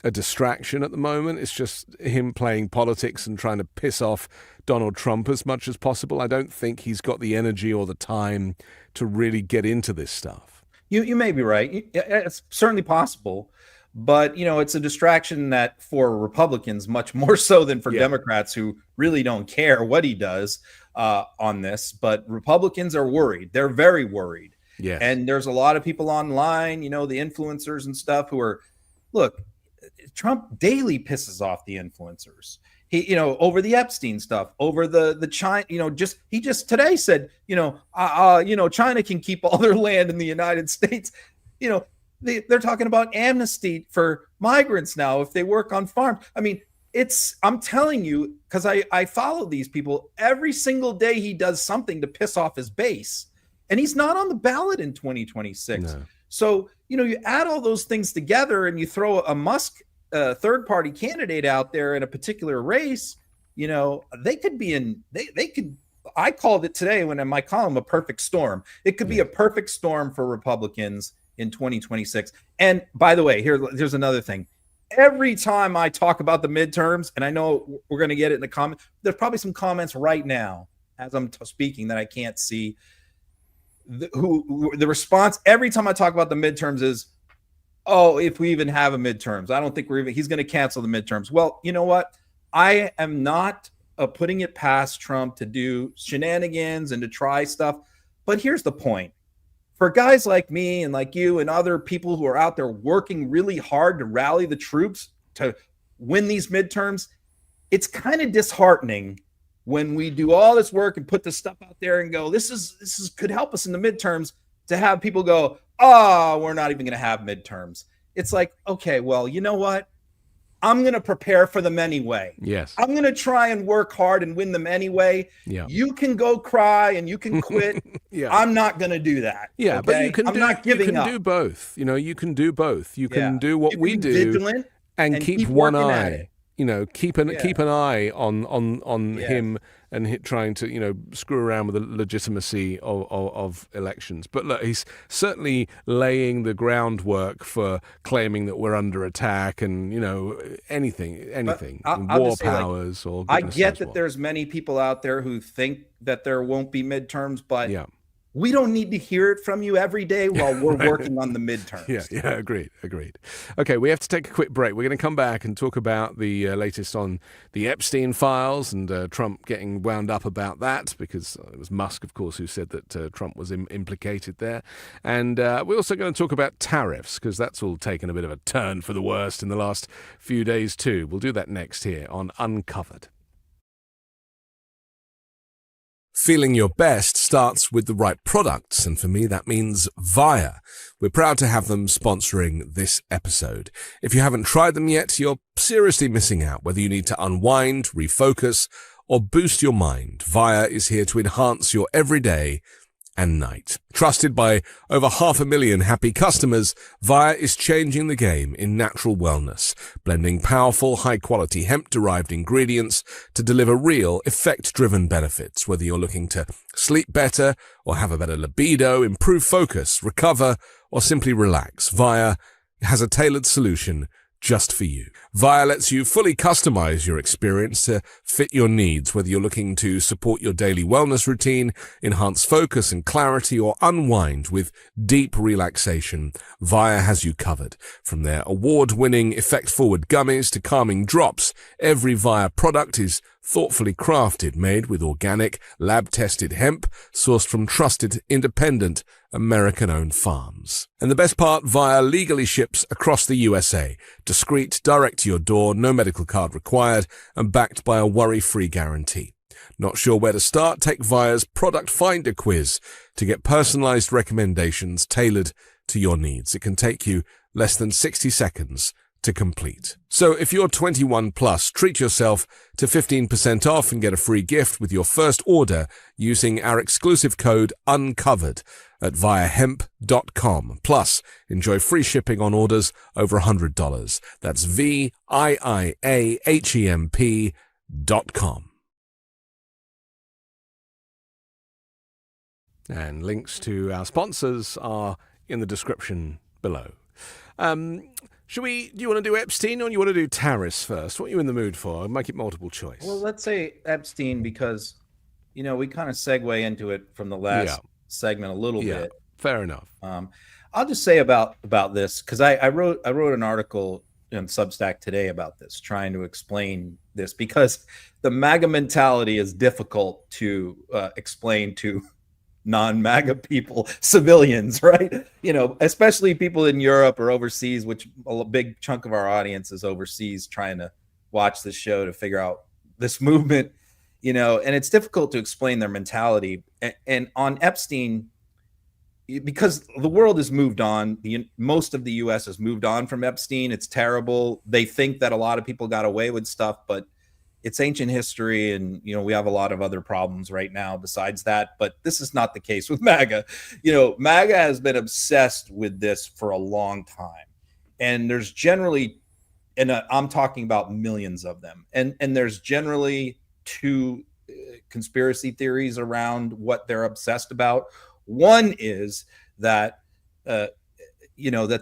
a distraction at the moment. It's just him playing politics and trying to piss off Donald Trump as much as possible. I don't think he's got the energy or the time to really get into this stuff. You may be right. It's certainly possible. But, it's a distraction that for Republicans, much more so than for Democrats who really don't care what he does on this. But Republicans are worried. They're very worried. Yes. And there's a lot of people online, the influencers and stuff who are, look, Trump daily pisses off the influencers. He, over the Epstein stuff, over the China, he just today said, China can keep all their land in the United States. They're talking about amnesty for migrants now if they work on farms. I mean, I'm telling you, because I follow these people every single day. He does something to piss off his base, and he's not on the ballot in 2026. No. So, you add all those things together and you throw a Musk third party candidate out there in a particular race, they could be they could. I called it today in my column a perfect storm. It could be a perfect storm for Republicans in 2026. And by the way, here's another thing. Every time I talk about the midterms, and I know we're going to get it in the comments, there's probably some comments right now as I'm speaking that I can't see. The response every time I talk about the midterms is, oh, if we even have a midterms, I don't think he's going to cancel the midterms. Well, you know what? I am not putting it past Trump to do shenanigans and to try stuff. But here's the point. For guys like me and like you and other people who are out there working really hard to rally the troops to win these midterms, it's kind of disheartening when we do all this work and put this stuff out there and go, this could help us in the midterms, to have people go, oh, we're not even going to have midterms. It's like, okay, well, you know what? I'm going to prepare for them anyway. Yes. I'm going to try and work hard and win them anyway. Yeah. You can go cry and you can quit. I'm not going to do that. Yeah, okay? but you can not giving up. Do both. You can do both. You can do what we do vigilant and keep one eye. Keep an eye on him and trying to, screw around with the legitimacy of elections. But look, he's certainly laying the groundwork for claiming that we're under attack and, anything, war powers or I get that there's many people out there who think that there won't be midterms, but we don't need to hear it from you every day while we're working on the midterms. Yeah, agreed. Okay, we have to take a quick break. We're going to come back and talk about the latest on the Epstein files and Trump getting wound up about that, because it was Musk, of course, who said that Trump was implicated there. And we're also going to talk about tariffs, because that's all taken a bit of a turn for the worst in the last few days too. We'll do that next here on Uncovered. Feeling your best starts with the right products, and for me that means Via. We're proud to have them sponsoring this episode. If you haven't tried them yet, you're seriously missing out. Whether you need to unwind, refocus, or boost your mind, Via is here to enhance your everyday and night. Trusted by over 500,000 happy customers, Via is changing the game in natural wellness, blending powerful, high-quality hemp-derived ingredients to deliver real, effect-driven benefits, whether you're looking to sleep better or have a better libido, improve focus, recover, or simply relax. Via has a tailored solution just for you. Via lets you fully customize your experience to fit your needs, whether you're looking to support your daily wellness routine, enhance focus and clarity, or unwind with deep relaxation. Via has you covered. From their award-winning effect-forward gummies to calming drops, every Via product is thoughtfully crafted, made with organic, lab-tested hemp, sourced from trusted, independent, American-owned farms. And the best part, Via legally ships across the USA. Discreet, direct to your door, no medical card required, and backed by a worry-free guarantee. Not sure where to start? Take Via's Product Finder quiz to get personalized recommendations tailored to your needs. It can take you less than 60 seconds to complete. So if you're 21 plus, treat yourself to 15% off and get a free gift with your first order using our exclusive code UNCOVERED at viahemp.com. Plus, enjoy free shipping on orders over $100. That's VIAHEMP.com. And links to our sponsors are in the description below. Do you want to do Epstein or you want to do Tariff first? What are you in the mood for? I'll make it multiple choice. Well, let's say Epstein because, we kind of segue into it from the last segment a little bit. Fair enough. I'll just say about this because I wrote an article in Substack today about this, trying to explain this because the MAGA mentality is difficult to explain to non-MAGA people, civilians, right? Especially people in Europe or overseas, which a big chunk of our audience is overseas trying to watch this show to figure out this movement, and it's difficult to explain their mentality. And on Epstein, because the world has moved on, most of the US has moved on from Epstein. It's terrible. They think that a lot of people got away with stuff, but it's ancient history. And, we have a lot of other problems right now besides that. But this is not the case with MAGA. MAGA has been obsessed with this for a long time. And there's generally, and I'm talking about millions of them. And there's generally two conspiracy theories around what they're obsessed about. One is that, that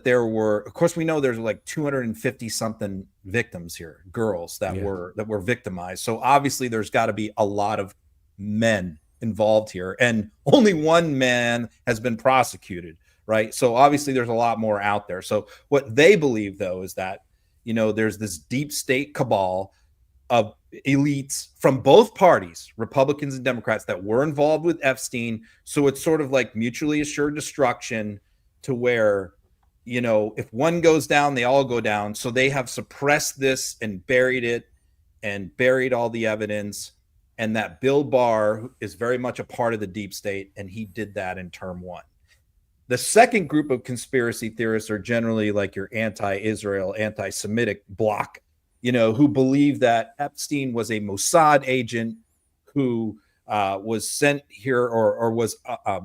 there were, of course, we know there's like 250 something victims here, girls that were victimized. So obviously there's got to be a lot of men involved here, and only one man has been prosecuted, right? So obviously there's a lot more out there. So what they believe, though, is that, there's this deep state cabal of elites from both parties, Republicans and Democrats, that were involved with Epstein. So it's sort of like mutually assured destruction to where, if one goes down, they all go down. So they have suppressed this and buried it and buried all the evidence. And that Bill Barr is very much a part of the deep state. And he did that in term one. The second group of conspiracy theorists are generally like your anti-Israel, anti-Semitic bloc, who believe that Epstein was a Mossad agent who was sent here or was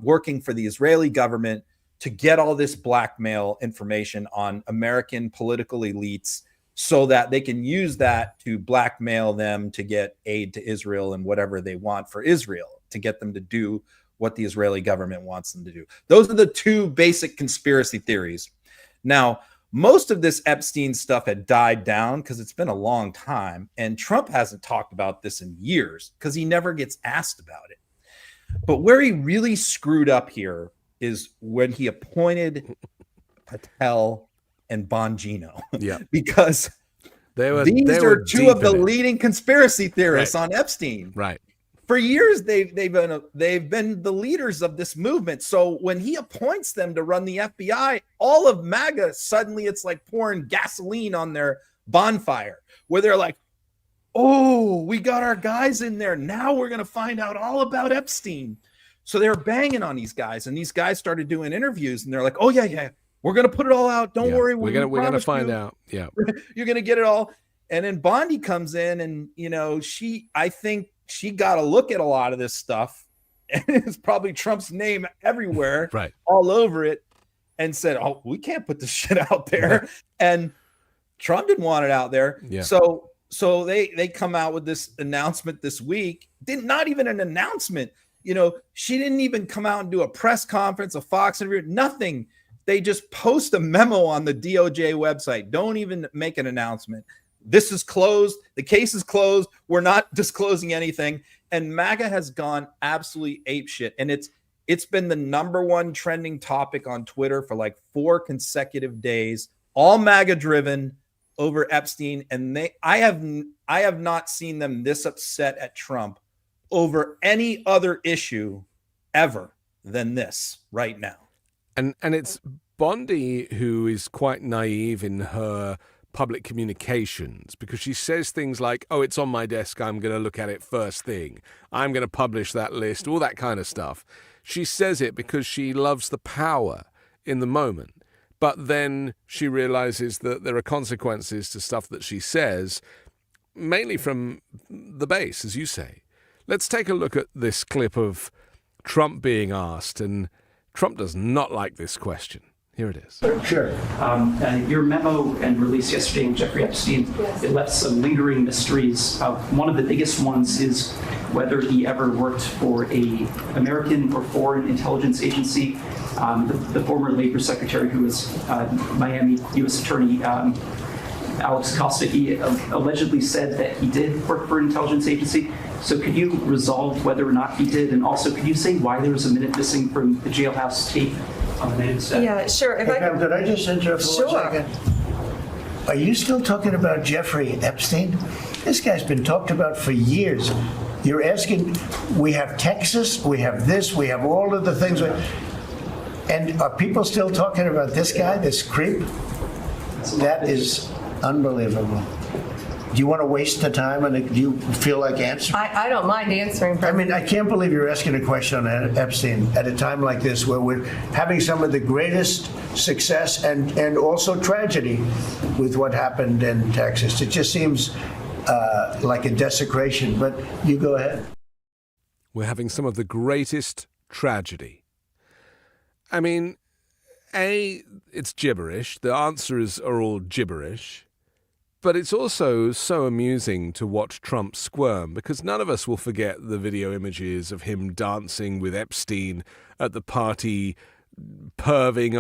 working for the Israeli government to get all this blackmail information on American political elites so that they can use that to blackmail them to get aid to Israel and whatever they want for Israel, to get them to do what the Israeli government wants them to do. Those are the two basic conspiracy theories. Now, most of this Epstein stuff had died down because it's been a long time, and Trump hasn't talked about this in years because he never gets asked about it. But where he really screwed up here is when he appointed Patel and Bongino. Yeah, because these are two of the leading conspiracy theorists on Epstein. Right. For years, they've been the leaders of this movement. So when he appoints them to run the FBI, all of MAGA, suddenly it's like pouring gasoline on their bonfire, where they're like, oh, we got our guys in there. Now we're going to find out all about Epstein. So they're banging on these guys, and these guys started doing interviews, and they're like, oh, yeah, we're going to put it all out. Don't worry. We're going to find out. Yeah. You're going to get it all. And then Bondi comes in, and, I think she got a look at a lot of this stuff, and it's probably Trump's name everywhere, right, all over it, and said, oh, we can't put this shit out there. And Trump didn't want it out there. Yeah. So they come out with this announcement this week. Not even an announcement. She didn't even come out and do a press conference, a Fox interview, nothing. They just post a memo on the DOJ website. Don't even make an announcement. This is closed. The case is closed. We're not disclosing anything. And MAGA has gone absolutely apeshit. And it's been the number one trending topic on Twitter for like 4 consecutive days, all MAGA driven over Epstein. And I have not seen them this upset at Trump over any other issue ever than this right now. And it's Bondi who is quite naive in her public communications, because she says things like, oh, it's on my desk, I'm going to look at it first thing, I'm going to publish that list, all that kind of stuff. She says it because she loves the power in the moment. But then she realizes that there are consequences to stuff that she says, mainly from the base, as you say. Let's take a look at this clip of Trump being asked, and Trump does not like this question. Here it is. Sure. Your memo and release yesterday in Jeffrey Epstein, it left some lingering mysteries. One of the biggest ones is whether he ever worked for a American or foreign intelligence agency. The former Labor Secretary, who was Miami U.S. Attorney Alex Acosta, he allegedly said that he did work for an intelligence agency. So could you resolve whether or not he did? And also, could you say why there was a minute missing from the jailhouse tape on the NATO staff? Yeah, sure. If I Pam, could I just interrupt for 1 Sure. second? Are you still talking about Jeffrey Epstein? This guy's been talked about for years. You're asking, we have Texas, we have this, we have all of the things. And are people still talking about this guy, this creep? That is unbelievable. Do you want to waste the time, and do you feel like answering? I don't mind answering. I mean, I can't believe you're asking a question on Epstein at a time like this, where we're having some of the greatest success and also tragedy with what happened in Texas. It just seems like a desecration, but you go ahead. We're having some of the greatest tragedy. I mean, it's gibberish. The answers are all gibberish. But it's also so amusing to watch Trump squirm, because none of us will forget the video images of him dancing with Epstein at the party, perving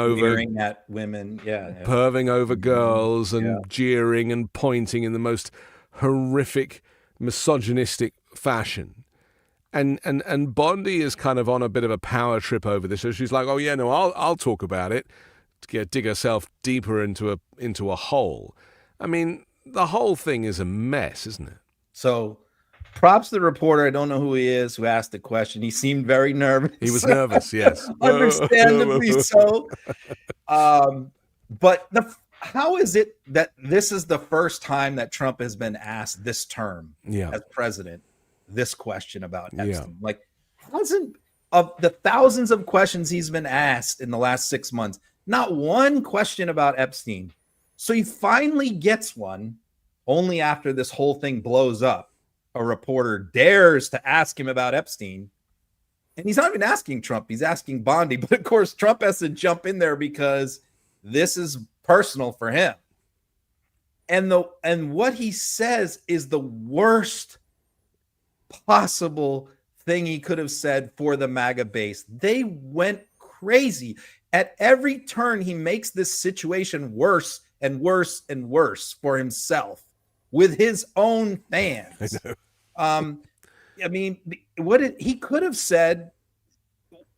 at women, perving over girls and jeering and pointing in the most horrific, misogynistic fashion. And Bondi is kind of on a bit of a power trip over this. So she's like, "Oh yeah, no, I'll talk about it," to dig herself deeper into a hole. I mean, the whole thing is a mess, isn't it? So props to the reporter. I don't know who he is who asked the question. He seemed very nervous. He was nervous, yes. Understandably so. But how is it that this is the first time that Trump has been asked this term as president this question about Epstein? Yeah. Like, hasn't of the thousands of questions he's been asked in the last 6 months, not one question about Epstein. So he finally gets one only after this whole thing blows up. A reporter dares to ask him about Epstein. And he's not even asking Trump. He's asking Bondi. But of course, Trump has to jump in there because this is personal for him. And what he says is the worst possible thing he could have said for the MAGA base. They went crazy. At every turn, he makes this situation worse and worse and worse for himself with his own fans. I mean, he could have said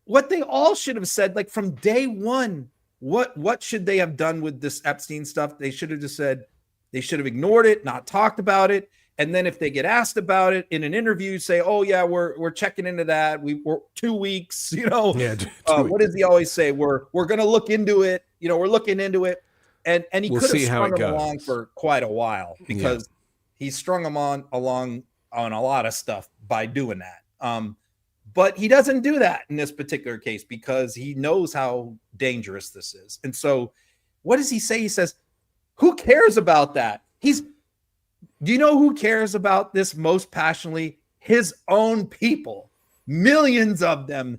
what they all should have said, like from day one. What should they have done with this Epstein stuff? They should have just said, they should have ignored it, not talked about it. And then if they get asked about it in an interview, say, "Oh yeah, we're checking into that. We're 2 weeks, you know." Yeah. What does he always say? We're going to look into it. You know, we're looking into it. And he We'll could have see how strung it him goes. along for quite a while because he strung him along on a lot of stuff by doing that. But he doesn't do that in this particular case because he knows how dangerous this is. And so what does he say? He says, "Who cares about that?" Do you know who cares about this most passionately? His own people. Millions of them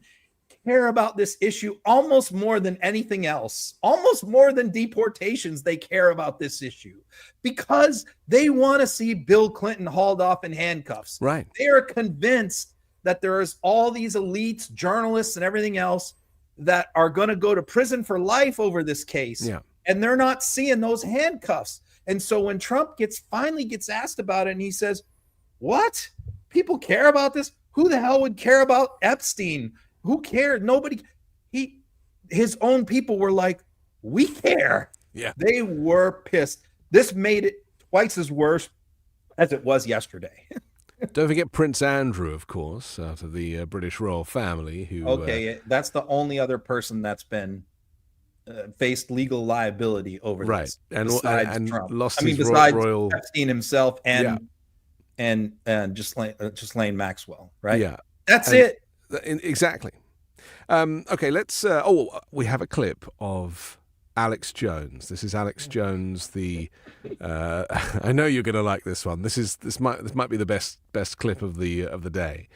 care about this issue almost more than anything else, almost more than deportations. They care about this issue because they want to see Bill Clinton hauled off in handcuffs. Right. They are convinced that there's all these elites, journalists, and everything else that are going to go to prison for life over this case. Yeah. And they're not seeing those handcuffs. And so when Trump finally gets asked about it and he says, "What? People care about this? Who the hell would care about Epstein? Who cared? Nobody." His own people were like, "We care." Yeah. They were pissed. This made it twice as worse as it was yesterday. Don't forget Prince Andrew, of course, out of the British royal family. Who That's the only other person that's been faced legal liability over this, besides Trump. Lost I mean, his besides royal Epstein himself and Ghislaine Maxwell, right? Yeah, that's it. Exactly. Okay, let's. We have a clip of Alex Jones. This is Alex Jones. I know you're going to like this one. This might be the best clip of the day.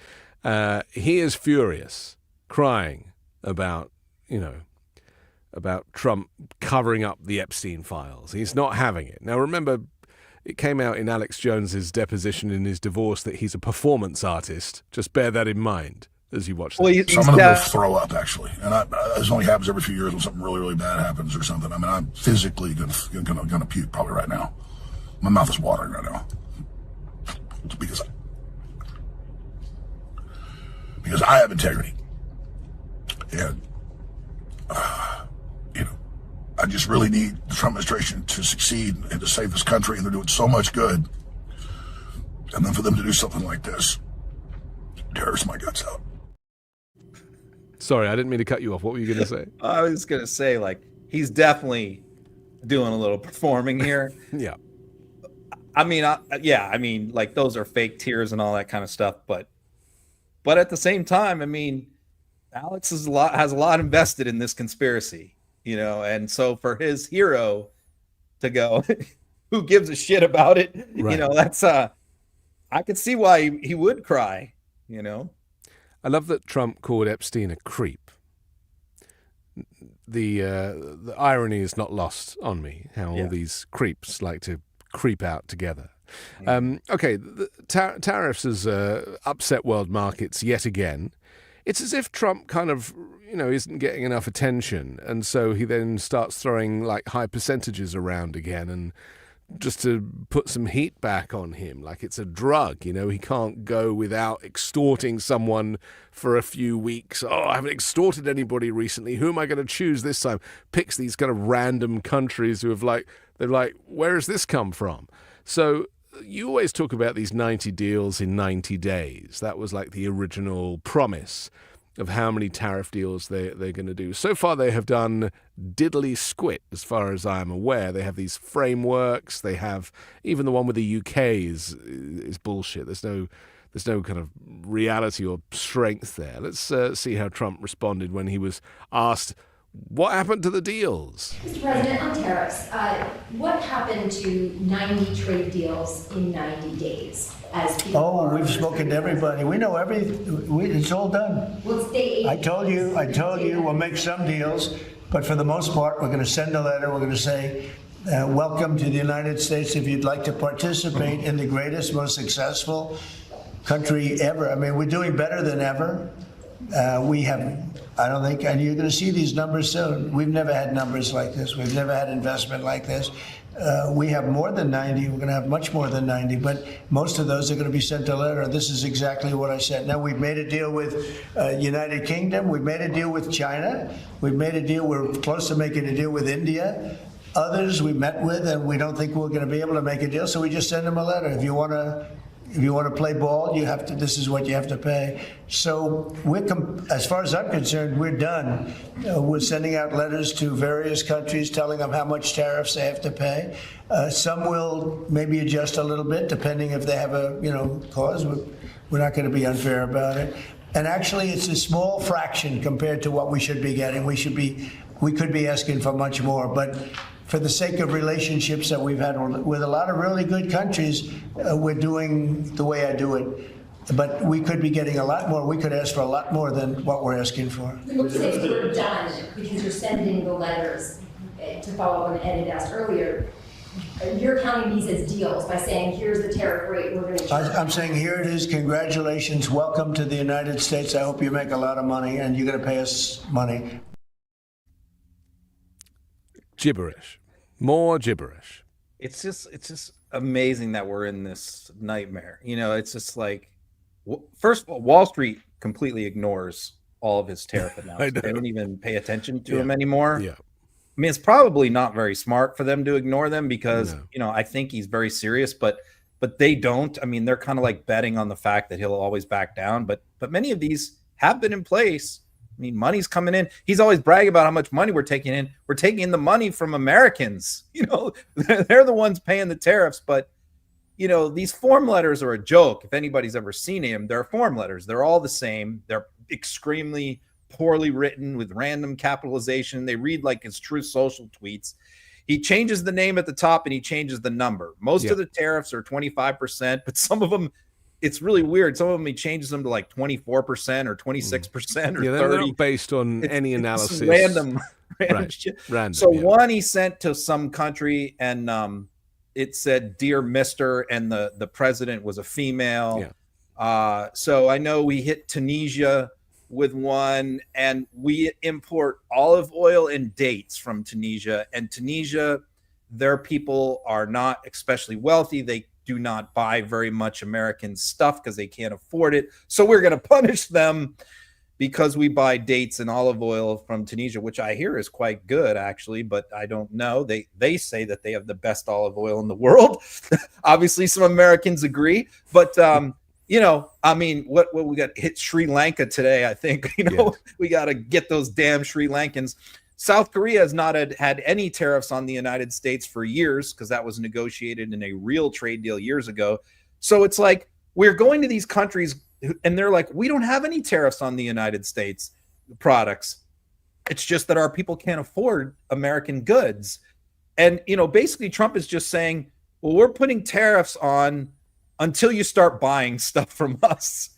He is furious, crying about about Trump covering up the Epstein files. He's not having it. Now, remember, it came out in Alex Jones's deposition in his divorce that he's a performance artist. Just bear that in mind as you watch that. Well, So I'm going to go throw up, actually. And this only happens every few years when something really, really bad happens or something. I mean, I'm physically going to puke probably right now. My mouth is watering right now. It's because I have integrity. And, I just really need the Trump administration to succeed and to save this country, and they're doing so much good. And then for them to do something like this tears my guts out. Sorry, I didn't mean to cut you off. What were you going to say? I was going to say, like, he's definitely doing a little performing here. Yeah. I mean, like, those are fake tears and all that kind of stuff. But at the same time, I mean, Alex has a lot invested in this conspiracy. And so for his hero to go, who gives a shit about it? Right. That's I could see why he would cry. I love that Trump called Epstein a creep. The irony is not lost on me. How all these creeps like to creep out together. Okay, the tariffs has upset world markets yet again. It's as if Trump kind of, isn't getting enough attention. And so he then starts throwing like high percentages around again, and just to put some heat back on him, like it's a drug. He can't go without extorting someone for a few weeks. Oh, I haven't extorted anybody recently. Who am I going to choose this time? Picks these kind of random countries who have they're like, where has this come from? So you always talk about these 90 deals in 90 days. That was like the original promise of how many tariff deals they're going to do. So far, they have done diddly squit, as far as I'm aware. They have these frameworks. They have even the one with the UK is bullshit. There's no kind of reality or strength there. Let's see how Trump responded when he was asked, what happened to the deals? Mr. President, on tariffs, what happened to 90 trade deals in 90 days? We've spoken to everybody. We know it's all done. Well, state I told you, we'll make some deals, but for the most part, we're going to send a letter. We're going to say, welcome to the United States. If you'd like to participate in the greatest, most successful country ever. I mean, we're doing better than ever. And you're going to see these numbers soon. We've never had numbers like this. We've never had investment like this. We have more than 90. We're going to have much more than 90, but most of those are going to be sent a letter. This is exactly what I said. Now, we've made a deal with United Kingdom. We've made a deal with China. We've made a deal. We're close to making a deal with India. Others we met with, and we don't think we're going to be able to make a deal, so we just send them a letter. If you want to play ball, this is what you have to pay. So as far as I'm concerned, we're done. We're sending out letters to various countries telling them how much tariffs they have to pay. Some will maybe adjust a little bit depending if they have a cause. We're not going to be unfair about it. And actually, it's a small fraction compared to what we should be getting. We could be asking for much more, but for the sake of relationships that we've had with a lot of really good countries, we're doing the way I do it. But we could be getting a lot more. We could ask for a lot more than what we're asking for. Let's say we're done because you're sending the letters. To follow up on Ed had asked earlier, you're counting these as deals by saying, here's the tariff rate we're going to charge. I'm saying, here it is. Congratulations. Welcome to the United States. I hope you make a lot of money, and you're going to pay us money. Gibberish. More gibberish. It's just amazing that we're in this nightmare. It's just like, first of all, Wall Street completely ignores all of his tariff announcements. They don't even pay attention to him anymore. Yeah. I mean, it's probably not very smart for them to ignore them because, I think he's very serious, but they don't. I mean, they're kind of like betting on the fact that he'll always back down. But many of these have been in place. I mean, money's coming in. He's always bragging about how much money we're taking in. We're taking in the money from Americans. They're the ones paying the tariffs. But, these form letters are a joke. If anybody's ever seen him, they're form letters. They're all the same. They're extremely poorly written with random capitalization. They read like his Truth Social tweets. He changes the name at the top and he changes the number. Most of the tariffs are 25%, but some of them it's really weird. Some of them he changes them to like 24% or 26% or Yeah, 30. they're not based on any It's analysis. random Right. shit. Random, So yeah. one he sent to some country, and it said "Dear Mister," and the president was a female. Yeah. So I know we hit Tunisia with one, and we import olive oil and dates from Tunisia. And Tunisia, their people are not especially wealthy. They do not buy very much American stuff because they can't afford it. So we're going to punish them because we buy dates and olive oil from Tunisia, which I hear is quite good, actually, but I don't know. They say that they have the best olive oil in the world. Obviously, some Americans agree, but you know, I mean, what we got hit Sri Lanka today, I think. You know, we got to get those damn Sri Lankans. South Korea has not had any tariffs on the United States for years because that was negotiated in a real trade deal years ago. So it's like we're going to these countries and they're like, we don't have any tariffs on the United States products. It's just that our people can't afford American goods. And, you know, basically Trump is just saying, well, we're putting tariffs on until you start buying stuff from us.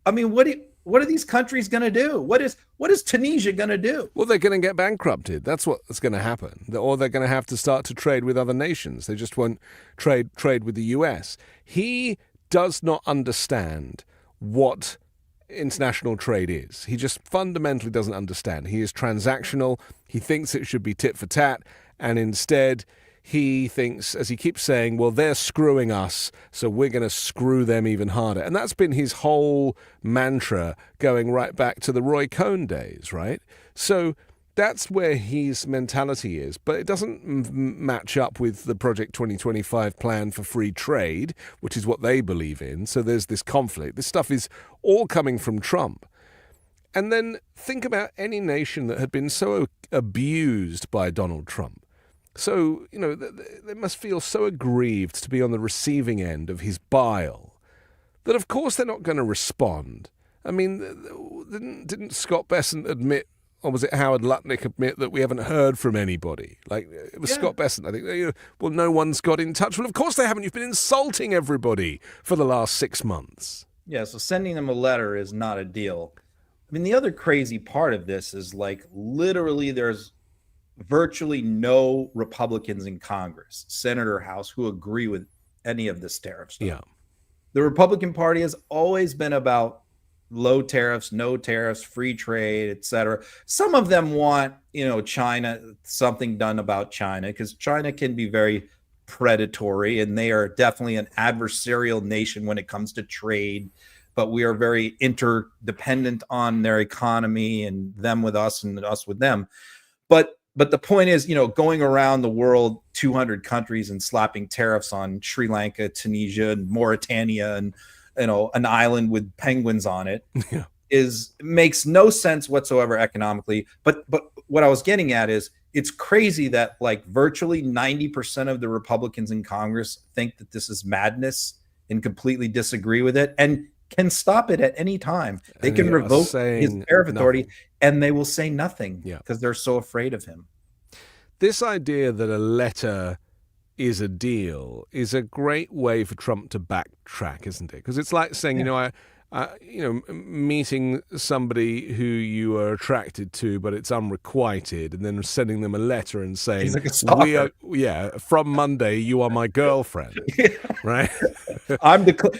I mean, what are these countries going to do? What is Tunisia going to do? Well, they're going to get bankrupted. That's what's going to happen. Or they're going to have to start to trade with other nations. They just won't trade with the US. He does not understand what international trade is. He just fundamentally doesn't understand. He is transactional. He thinks it should be tit for tat, and instead he thinks, as he keeps saying, well, they're screwing us, so we're going to screw them even harder. And that's been his whole mantra going right back to the Roy Cohn days, right? So that's where his mentality is. But it doesn't match up with the Project 2025 plan for free trade, which is what they believe in. So there's this conflict. This stuff is all coming from Trump. And then think about any nation that had been so abused by Donald Trump. So, you know, they must feel so aggrieved to be on the receiving end of his bile that, of course, they're not going to respond. I mean, didn't Scott Bessent admit, or was it Howard Lutnick admit, that we haven't heard from anybody? Like, it was Scott Bessent, I think. Well, no one's got in touch. Well, of course they haven't. You've been insulting everybody for the last 6 months. Yeah, so sending them a letter is not a deal. I mean, the other crazy part of this is, like, literally there's virtually no Republicans in Congress, Senate or House, who agree with any of this tariff stuff. Yeah. The Republican Party has always been about low tariffs, no tariffs, free trade, etc. Some of them want, you know, China, something done about China, because China can be very predatory, and they are definitely an adversarial nation when it comes to trade. But we are very interdependent on their economy, and them with us and us with them. But the point is, you know, going around the world, 200 countries, and slapping tariffs on Sri Lanka, Tunisia, and Mauritania, and, you know, an island with penguins on it, makes no sense whatsoever economically. But what I was getting at is, it's crazy that, like, virtually 90% of the Republicans in Congress think that this is madness and completely disagree with it, and can stop it at any time. They can revoke his tariff authority, and they will say nothing because they're so afraid of him. This idea that a letter is a deal is a great way for Trump to backtrack, isn't it? Because it's like saying, meeting somebody who you are attracted to, but it's unrequited, and then sending them a letter and saying, from Monday, you are my girlfriend, right?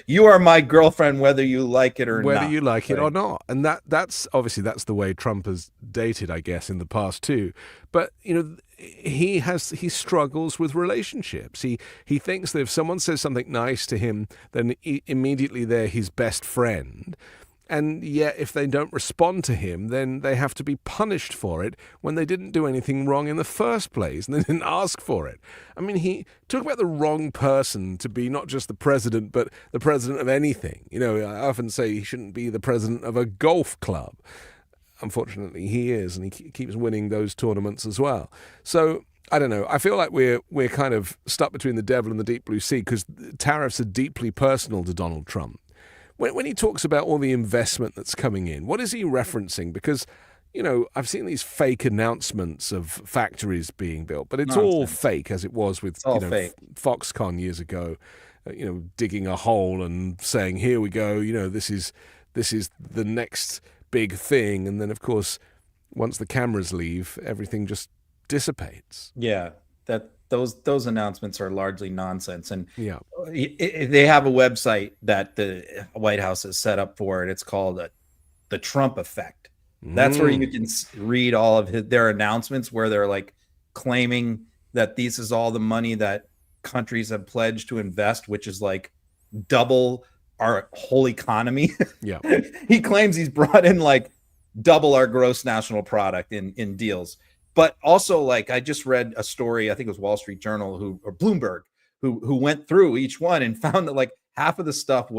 You are my girlfriend, whether you like it or not. Whether you like it or not. And that's obviously that's the way Trump has dated, I guess, in the past too. But, you know, he struggles with relationships. He thinks that if someone says something nice to him, then immediately they're his best friend. And yet, if they don't respond to him, then they have to be punished for it when they didn't do anything wrong in the first place and they didn't ask for it. I mean, he talk about the wrong person to be not just the president, but the president of anything. You know, I often say he shouldn't be the president of a golf club. Unfortunately, he is, and he keeps winning those tournaments as well. So I don't know. I feel like we're kind of stuck between the devil and the deep blue sea because tariffs are deeply personal to Donald Trump. When he talks about all the investment that's coming in, what is he referencing? Because, you know, I've seen these fake announcements of factories being built, but it's all fake, as it was with Foxconn years ago. digging a hole and saying, here we go, this is the next big thing. And then, of course, once the cameras leave, everything just dissipates. Yeah, those announcements are largely nonsense. And Yeah. they have a website that the White House has set up for it. It's called the Trump Effect. That's where you can read all of their announcements, where they're like claiming that this is all the money that countries have pledged to invest, which is like double our whole economy. Yeah. He claims he's brought in like double our gross national product in deals. But also, like, I just read a story, I think it was Wall Street Journal or Bloomberg, who went through each one and found that like half of the stuff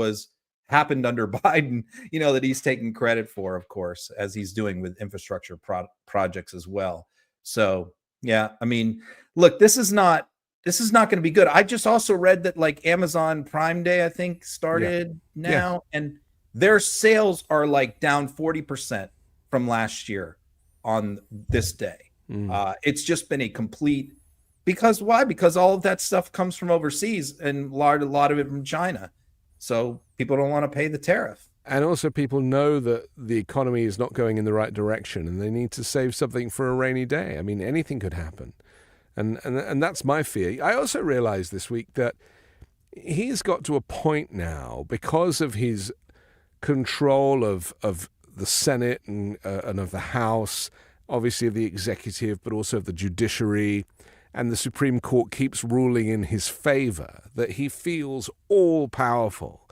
happened under Biden, that he's taking credit for, of course, as he's doing with infrastructure projects as well. So, yeah, I mean, look, this is not going to be good. I just also read that like Amazon Prime Day, I think, started now, and their sales are like down 40% from last year on this day. It's just been a complete, because why? Because all of that stuff comes from overseas, and a lot of it from China. So people don't want to pay the tariff. And also people know that the economy is not going in the right direction and they need to save something for a rainy day. I mean, anything could happen. And that's my fear. I also realized this week that he's got to a point now, because of his control of the Senate and of the House, obviously of the executive, but also of the judiciary, and the Supreme Court keeps ruling in his favor, that he feels all-powerful.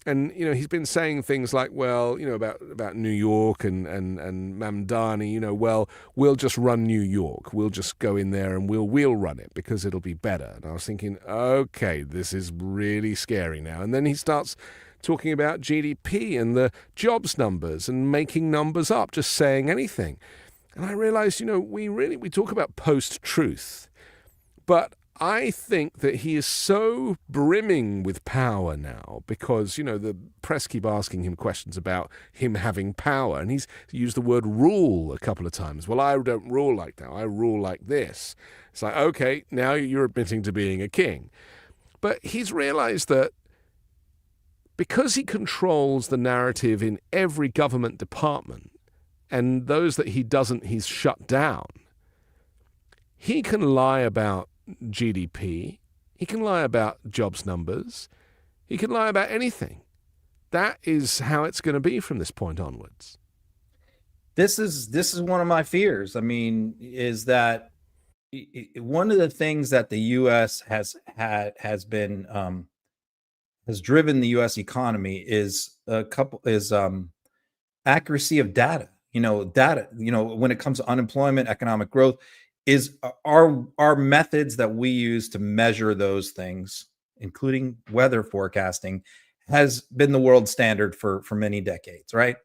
And, he's been saying things like, well, about New York and Mamdani, well, we'll just run New York. We'll just go in there and we'll run it because it'll be better. And I was thinking, okay, this is really scary now. And then he starts talking about GDP and the jobs numbers and making numbers up, just saying anything. And I realized, we talk about post-truth, but I think that he is so brimming with power now because, the press keep asking him questions about him having power. And he's used the word rule a couple of times. Well, I don't rule like that. I rule like this. It's like, okay, now you're admitting to being a king. But he's realized that because he controls the narrative in every government department, and those that he doesn't, he's shut down, he can lie about GDP, he can lie about jobs numbers, he can lie about anything. That is how it's going to be from this point onwards. This is one of my fears. I mean, is that one of the things that the U.S. has driven the U.S. economy is accuracy of data. When it comes to unemployment, economic growth, is our methods that we use to measure those things, including weather forecasting, has been the world standard for many decades, right?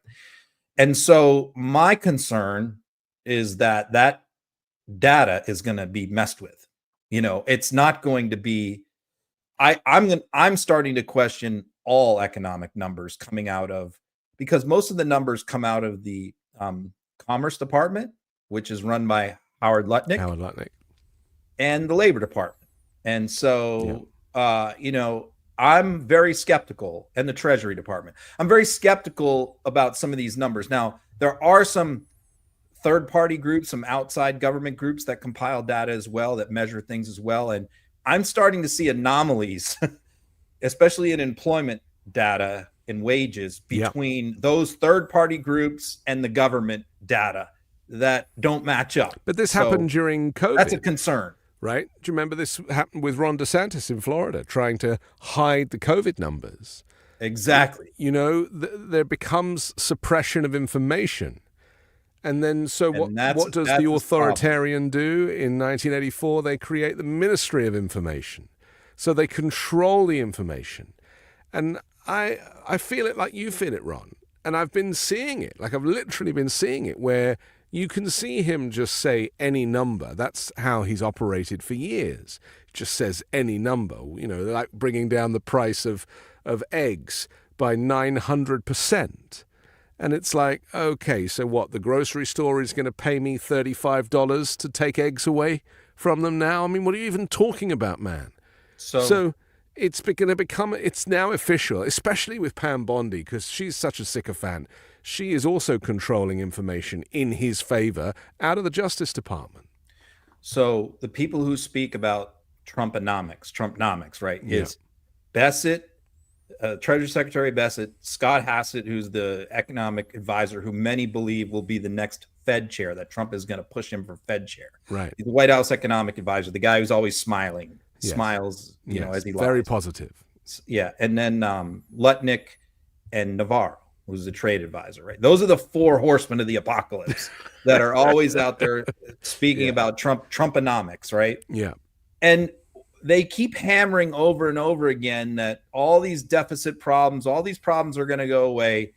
And so my concern is that data is going to be messed with. It's not going to be. I'm starting to question all economic numbers coming out of, because most of the numbers come out of the Commerce Department, which is run by Howard Lutnick, and the Labor Department. And so, I'm very skeptical, and the Treasury Department. I'm very skeptical about some of these numbers. Now, there are some third-party groups, some outside government groups that compile data as well, that measure things as well. And I'm starting to see anomalies, especially in employment data and wages, between those third-party groups and the government data that don't match up. But this happened during COVID. That's a concern. Right? Do you remember this happened with Ron DeSantis in Florida, trying to hide the COVID numbers? Exactly. There becomes suppression of information. And then what does the authoritarian do? In 1984, they create the Ministry of Information. So they control the information. And I feel it like you feel it, Ron. And I've been seeing it, like I've literally been seeing it, where you can see him just say any number. That's how he's operated for years. Just says any number, like bringing down the price of eggs by 900%. And it's like, okay, so what? The grocery store is going to pay me $35 to take eggs away from them now? I mean, what are you even talking about, man? So it's going to become, it's now official, especially with Pam Bondi, because she's such a sycophant. She is also controlling information in his favor out of the Justice Department. So the people who speak about Trumponomics, right, Yeah. is Bassett, Treasury Secretary Bassett, Scott Hassett, who's the economic advisor who many believe will be the next Fed chair, that Trump is going to push him for Fed chair. Right. He's the White House economic advisor, the guy who's always smiling, Yes. smiles, you know, as he very lies. positive. Yeah. And then Lutnick and Navarro, who's the trade advisor, right? Those are the four horsemen of the apocalypse that are always out there speaking about Trumponomics, right? Yeah. And they keep hammering over and over again that all these deficit problems, all these problems are going to go away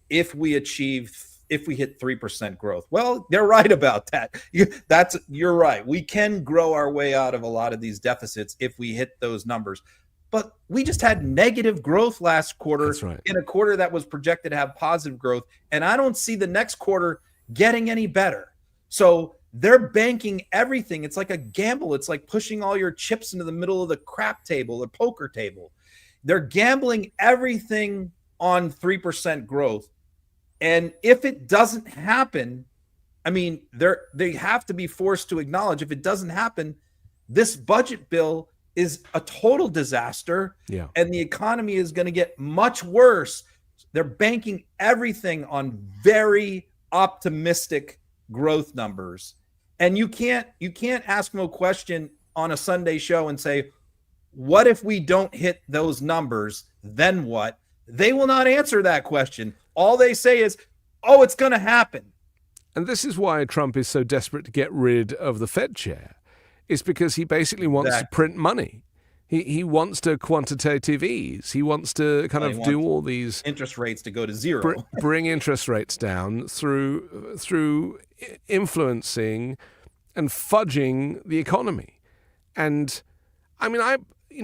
if we hit 3% growth. Well, they're right about that. You're right. We can grow our way out of a lot of these deficits if we hit those numbers. But we just had negative growth last quarter. That's right. In a quarter that was projected to have positive growth. And I don't see the next quarter getting any better. So they're banking everything. It's like a gamble. It's like pushing all your chips into the middle of the crap table, the poker table. They're gambling everything on 3% growth. And if it doesn't happen, I mean, they have to be forced to acknowledge, if it doesn't happen, this budget bill is a total disaster. Yeah. And the economy is going to get much worse. They're banking everything on very optimistic growth numbers. And you can't ask no question on a Sunday show and say, what if we don't hit those numbers? Then what? They will not answer that question. All they say is, oh, it's going to happen. And this is why Trump is so desperate to get rid of the Fed chair. It's because he basically wants to print money. He wants to quantitative ease. He wants to kind of do all these interest rates to go to zero. Bring interest rates down through influencing and fudging the economy. And I mean,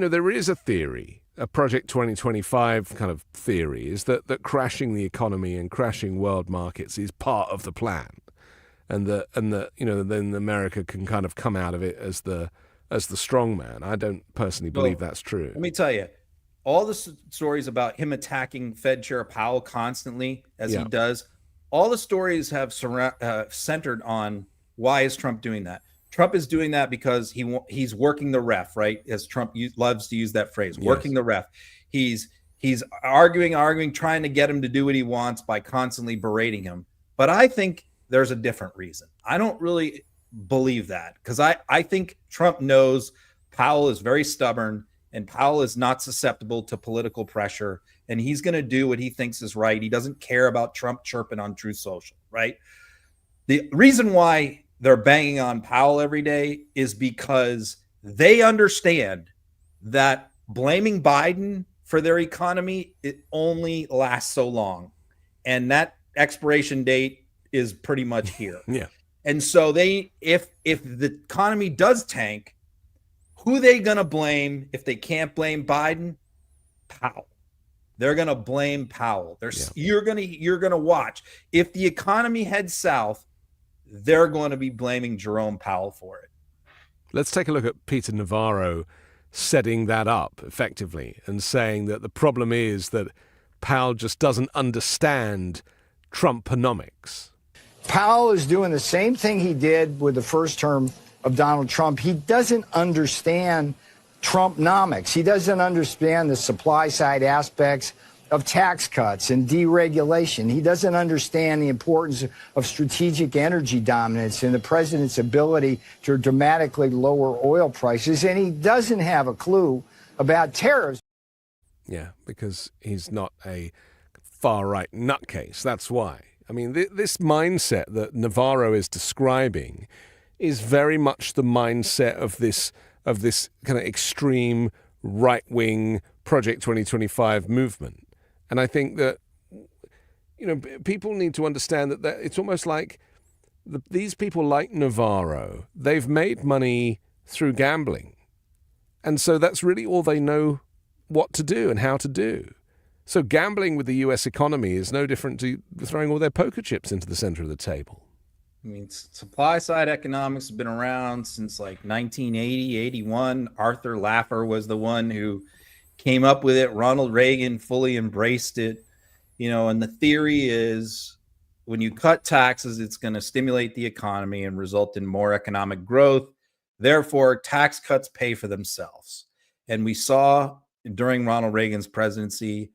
there is a theory, a Project 2025 kind of theory, is that crashing the economy and crashing world markets is part of the plan. And that then America can kind of come out of it as the strong man. I don't personally believe that's true. Let me tell you, all the stories about him attacking Fed Chair Powell constantly, as he does, all the stories have centered on, why is Trump doing that? Trump is doing that because he's working the ref, right? As Trump loves to use that phrase, working the ref. He's arguing, trying to get him to do what he wants by constantly berating him. But I think there's a different reason. I don't really believe that, because I think Trump knows Powell is very stubborn and Powell is not susceptible to political pressure, and he's going to do what he thinks is right. He doesn't care about Trump chirping on Truth Social, right? The reason why they're banging on Powell every day is because they understand that blaming Biden for their economy, it only lasts so long, and that expiration date is pretty much here. Yeah. And so if the economy does tank, who they going to blame if they can't blame Biden? Powell. They're going to blame Powell. You're going to watch. If the economy heads south, they're going to be blaming Jerome Powell for it. Let's take a look at Peter Navarro setting that up effectively and saying that the problem is that Powell just doesn't understand Trumponomics. Powell is doing the same thing he did with the first term of Donald Trump. He doesn't understand Trumponomics. He doesn't understand the supply side aspects of tax cuts and deregulation. He doesn't understand the importance of strategic energy dominance and the president's ability to dramatically lower oil prices. And he doesn't have a clue about tariffs. Yeah, because he's not a far-right nutcase. That's why. I mean, this mindset that Navarro is describing is very much the mindset of this kind of extreme right-wing Project 2025 movement. And I think that, people need to understand that it's almost like these people like Navarro, they've made money through gambling. And so that's really all they know what to do and how to do. So gambling with the U.S. economy is no different to throwing all their poker chips into the center of the table. I mean, supply side economics has been around since like 1980, 81. Arthur Laffer was the one who came up with it. Ronald Reagan fully embraced it, and the theory is when you cut taxes, it's going to stimulate the economy and result in more economic growth. Therefore, tax cuts pay for themselves. And we saw during Ronald Reagan's presidency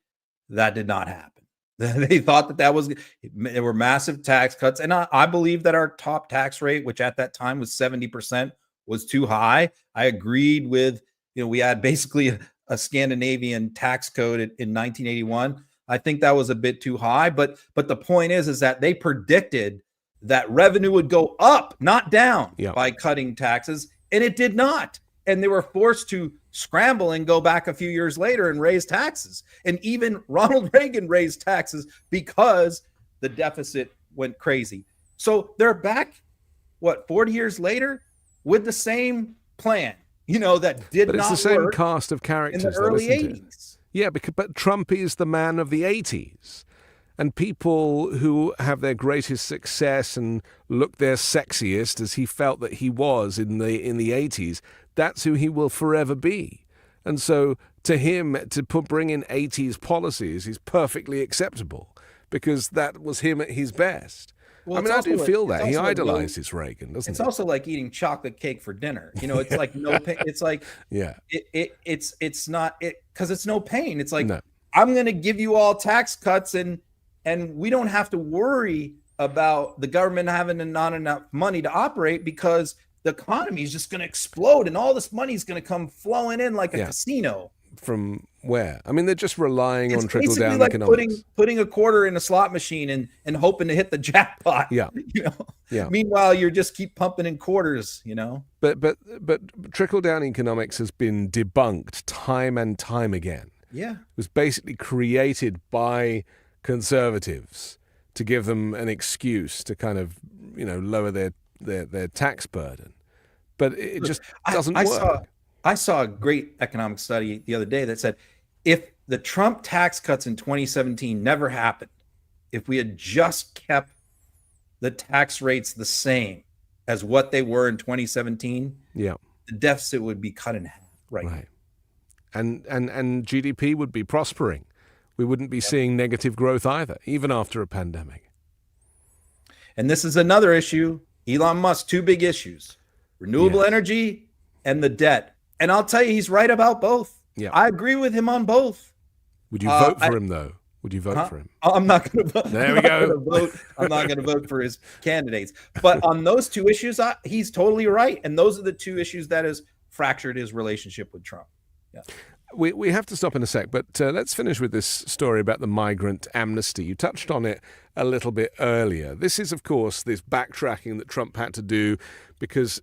that did not happen. They thought there were massive tax cuts. And I believe that our top tax rate, which at that time was 70%, was too high. I agreed with, we had basically a Scandinavian tax code in 1981. I think that was a bit too high. But the point is that they predicted that revenue would go up, not down, by cutting taxes. And it did not. And they were forced to scramble and go back a few years later and raise taxes. And even Ronald Reagan raised taxes because the deficit went crazy. So they're back, 40 years later with the same plan, that did not work. But it's the same cast of characters in the early 80s. Yeah, but Trump is the man of the 80s. And people who have their greatest success and look their sexiest, as he felt that he was in the 80s, that's who he will forever be. And so to him, to bring in 80s policies is perfectly acceptable because that was him at his best. Well, I do feel that. He idolizes Reagan, doesn't he? It's also like eating chocolate cake for dinner. It's like no pain. It's like, it's not it because it's no pain. It's like, I'm going to give you all tax cuts and we don't have to worry about the government having not enough money to operate because the economy is just going to explode and all this money is going to come flowing in like a casino. From where? They're just relying on trickle-down like economics. Putting a quarter in a slot machine and hoping to hit the jackpot. Yeah. Meanwhile, you just keep pumping in quarters, But trickle-down economics has been debunked time and time again. Yeah. It was basically created by conservatives to give them an excuse to kind of, lower their tax burden. But it just doesn't work. I saw a great economic study the other day that said if the Trump tax cuts in 2017 never happened, if we had just kept the tax rates the same as what they were in 2017, the deficit would be cut in half right now. And GDP would be prospering. We wouldn't be seeing negative growth either, even after a pandemic. And this is another issue. Elon Musk, two big issues, renewable energy and the debt. And I'll tell you, he's right about both. Yeah. I agree with him on both. Would you vote for him, though? Would you vote for him? I'm not going to vote. There we go. I'm not going to vote for his candidates. But on those two issues, he's totally right. And those are the two issues that has fractured his relationship with Trump. Yeah. We have to stop in a sec, but let's finish with this story about the migrant amnesty. You touched on it a little bit earlier. This is, of course, this backtracking that Trump had to do because,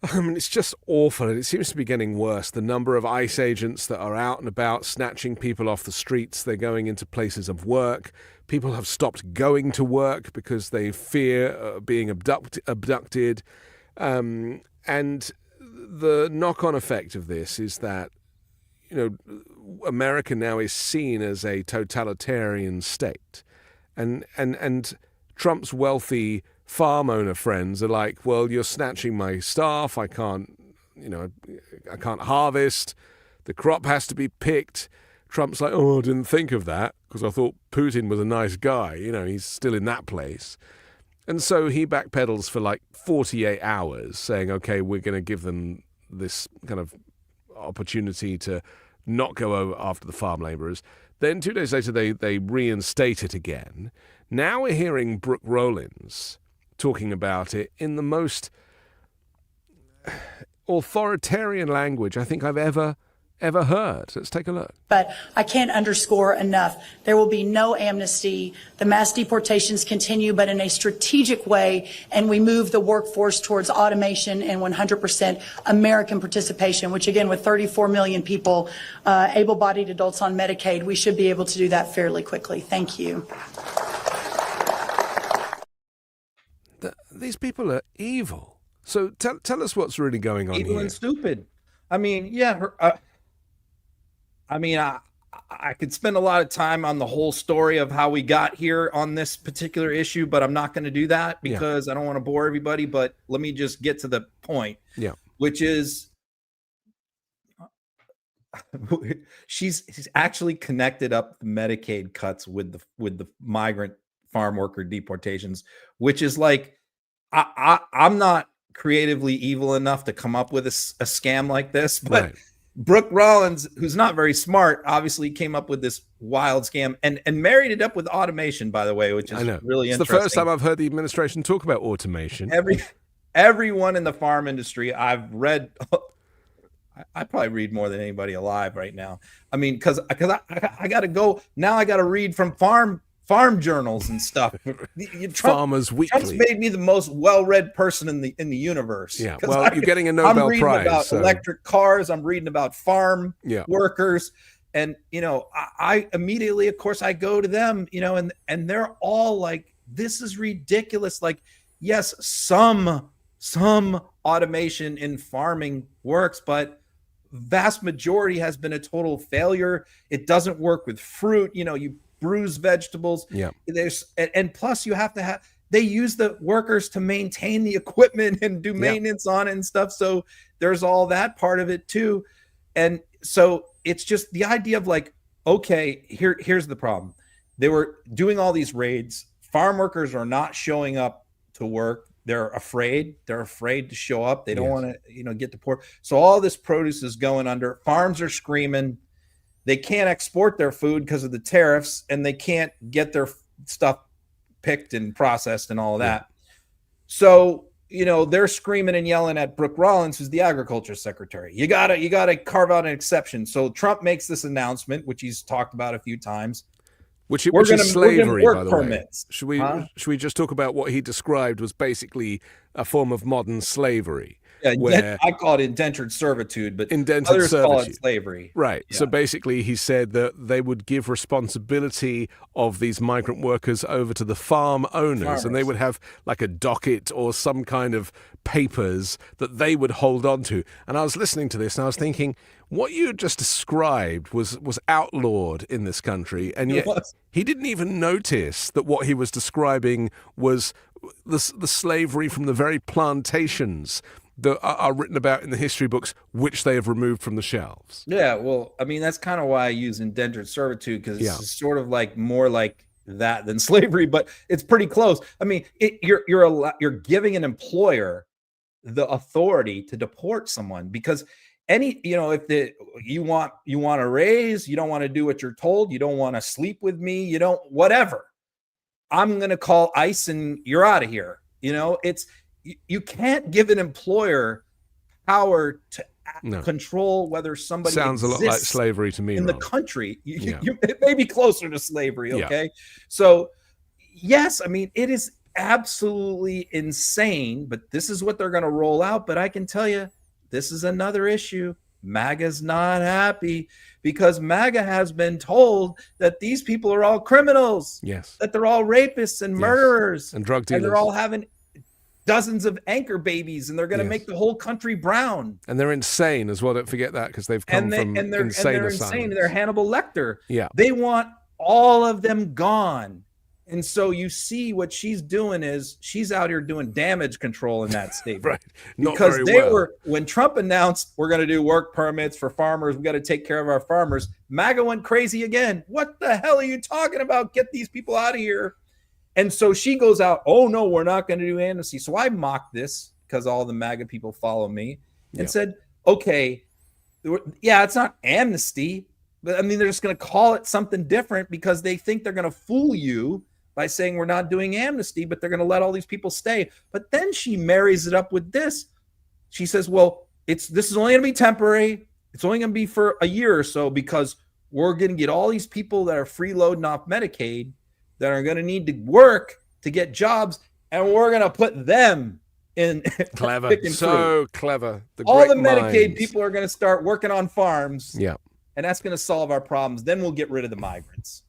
it's just awful, and it seems to be getting worse. The number of ICE agents that are out and about snatching people off the streets, they're going into places of work. People have stopped going to work because they fear being abducted. And the knock-on effect of this is that, America now is seen as a totalitarian state. And Trump's wealthy farm owner friends are like, well, you're snatching my staff. I can't harvest. The crop has to be picked. Trump's like, oh, I didn't think of that because I thought Putin was a nice guy. He's still in that place. And so he backpedals for like 48 hours saying, okay, we're going to give them this kind of opportunity to not go after the farm laborers. Then 2 days later, they reinstate it again. Now we're hearing Brooke Rollins talking about it in the most authoritarian language I think I've ever heard. Let's take a look. But I can't underscore enough. There will be no amnesty. The mass deportations continue, but in a strategic way, and we move the workforce towards automation and 100% American participation, which again, with 34 million people, able-bodied adults on Medicaid, we should be able to do that fairly quickly. Thank you. These people are evil. So tell us what's really going on here. Evil and stupid. I could spend a lot of time on the whole story of how we got here on this particular issue, but I'm not going to do that because I don't want to bore everybody. But let me just get to the point, which is she's actually connected up the Medicaid cuts with the migrant farm worker deportations, which is like, I'm not creatively evil enough to come up with a scam like this, but Right. Brooke Rollins, who's not very smart, obviously came up with this wild scam and married it up with automation, by the way, which is really it's interesting. the first time I've heard the administration talk about automation. Everyone in the farm industry I've read, I probably read more than anybody alive right now. I mean, because I got to go now. I got to read from farm journals and stuff. Farmers Weekly. Trump's made me the most well-read person in the universe. Yeah, well, you're getting a Nobel I'm reading Prize. about electric cars. I'm reading about farm Yeah. workers, and I immediately, of course, I go to them. And they're all like, "This is ridiculous." Like, yes, some automation in farming works, but vast majority has been a total failure. It doesn't work with fruit. You bruise vegetables. Yeah. And plus you have to have, they use the workers to maintain the equipment and do maintenance on it and stuff. So there's all that part of it too. And so it's just the idea of like, okay, here's the problem. They were doing all these raids. Farm workers are not showing up to work. They're afraid to show up. They don't want to, get deported. So all this produce is going under. Farms are screaming. They can't export their food because of the tariffs, and they can't get their stuff picked and processed and all of that. So, they're screaming and yelling at Brooke Rollins, who's the agriculture secretary. You gotta carve out an exception. So Trump makes this announcement, which he's talked about a few times. Which is slavery, by the way. Should we just talk about what he described was basically a form of modern slavery? Yeah, I call it indentured servitude, but indentured others servitude. call it slavery. Right. Yeah. So basically he said that they would give responsibility of these migrant workers over to the farm owners, and they would have like a docket or some kind of papers that they would hold on to. And I was listening to this and I was thinking, what you just described was outlawed in this country, and yet he didn't even notice that what he was describing was the slavery from the very plantations that are written about in the history books, which they have removed from the shelves. Yeah, well, I mean, that's kind of why I use indentured servitude, because it's sort of like more like that than slavery, but it's pretty close. I mean, you're giving an employer the authority to deport someone, because if you want a raise, you don't want to do what you're told, you don't want to sleep with me, you don't, whatever, I'm going to call ICE and you're out of here. You can't give an employer power to control whether somebody sounds a lot like slavery to me in the country. It may be closer to slavery. Okay. So yes, I mean, it is absolutely insane, but this is what they're going to roll out. But I can tell you, this is another issue. MAGA's not happy because MAGA has been told that these people are all criminals. Yes. That they're all rapists and murderers and drug dealers. And they're all having dozens of anchor babies, and they're going to make the whole country brown. And they're insane as well. Don't forget that, because they've come from insane asylums. They're Hannibal Lecter. Yeah. They want all of them gone. And so you see what she's doing is she's out here doing damage control in that state. Right. Not because very they well. were, when Trump announced we're going to do work permits for farmers, we got to take care of our farmers, MAGA went crazy again. What the hell are you talking about? Get these people out of here. And so she goes out, oh no, we're not going to do amnesty. So I mocked this because all the MAGA people follow me and said, okay, it's not amnesty, but I mean, they're just going to call it something different because they think they're going to fool you by saying we're not doing amnesty, but they're going to let all these people stay. But then she marries it up with this. She says, well, this is only going to be temporary. It's only going to be for a year or so because we're going to get all these people that are freeloading off Medicaid that are going to need to work to get jobs, and we're going to put them in. Clever. So clever. All the Medicaid people are going to start working on farms. Yeah. And that's going to solve our problems. Then we'll get rid of the migrants.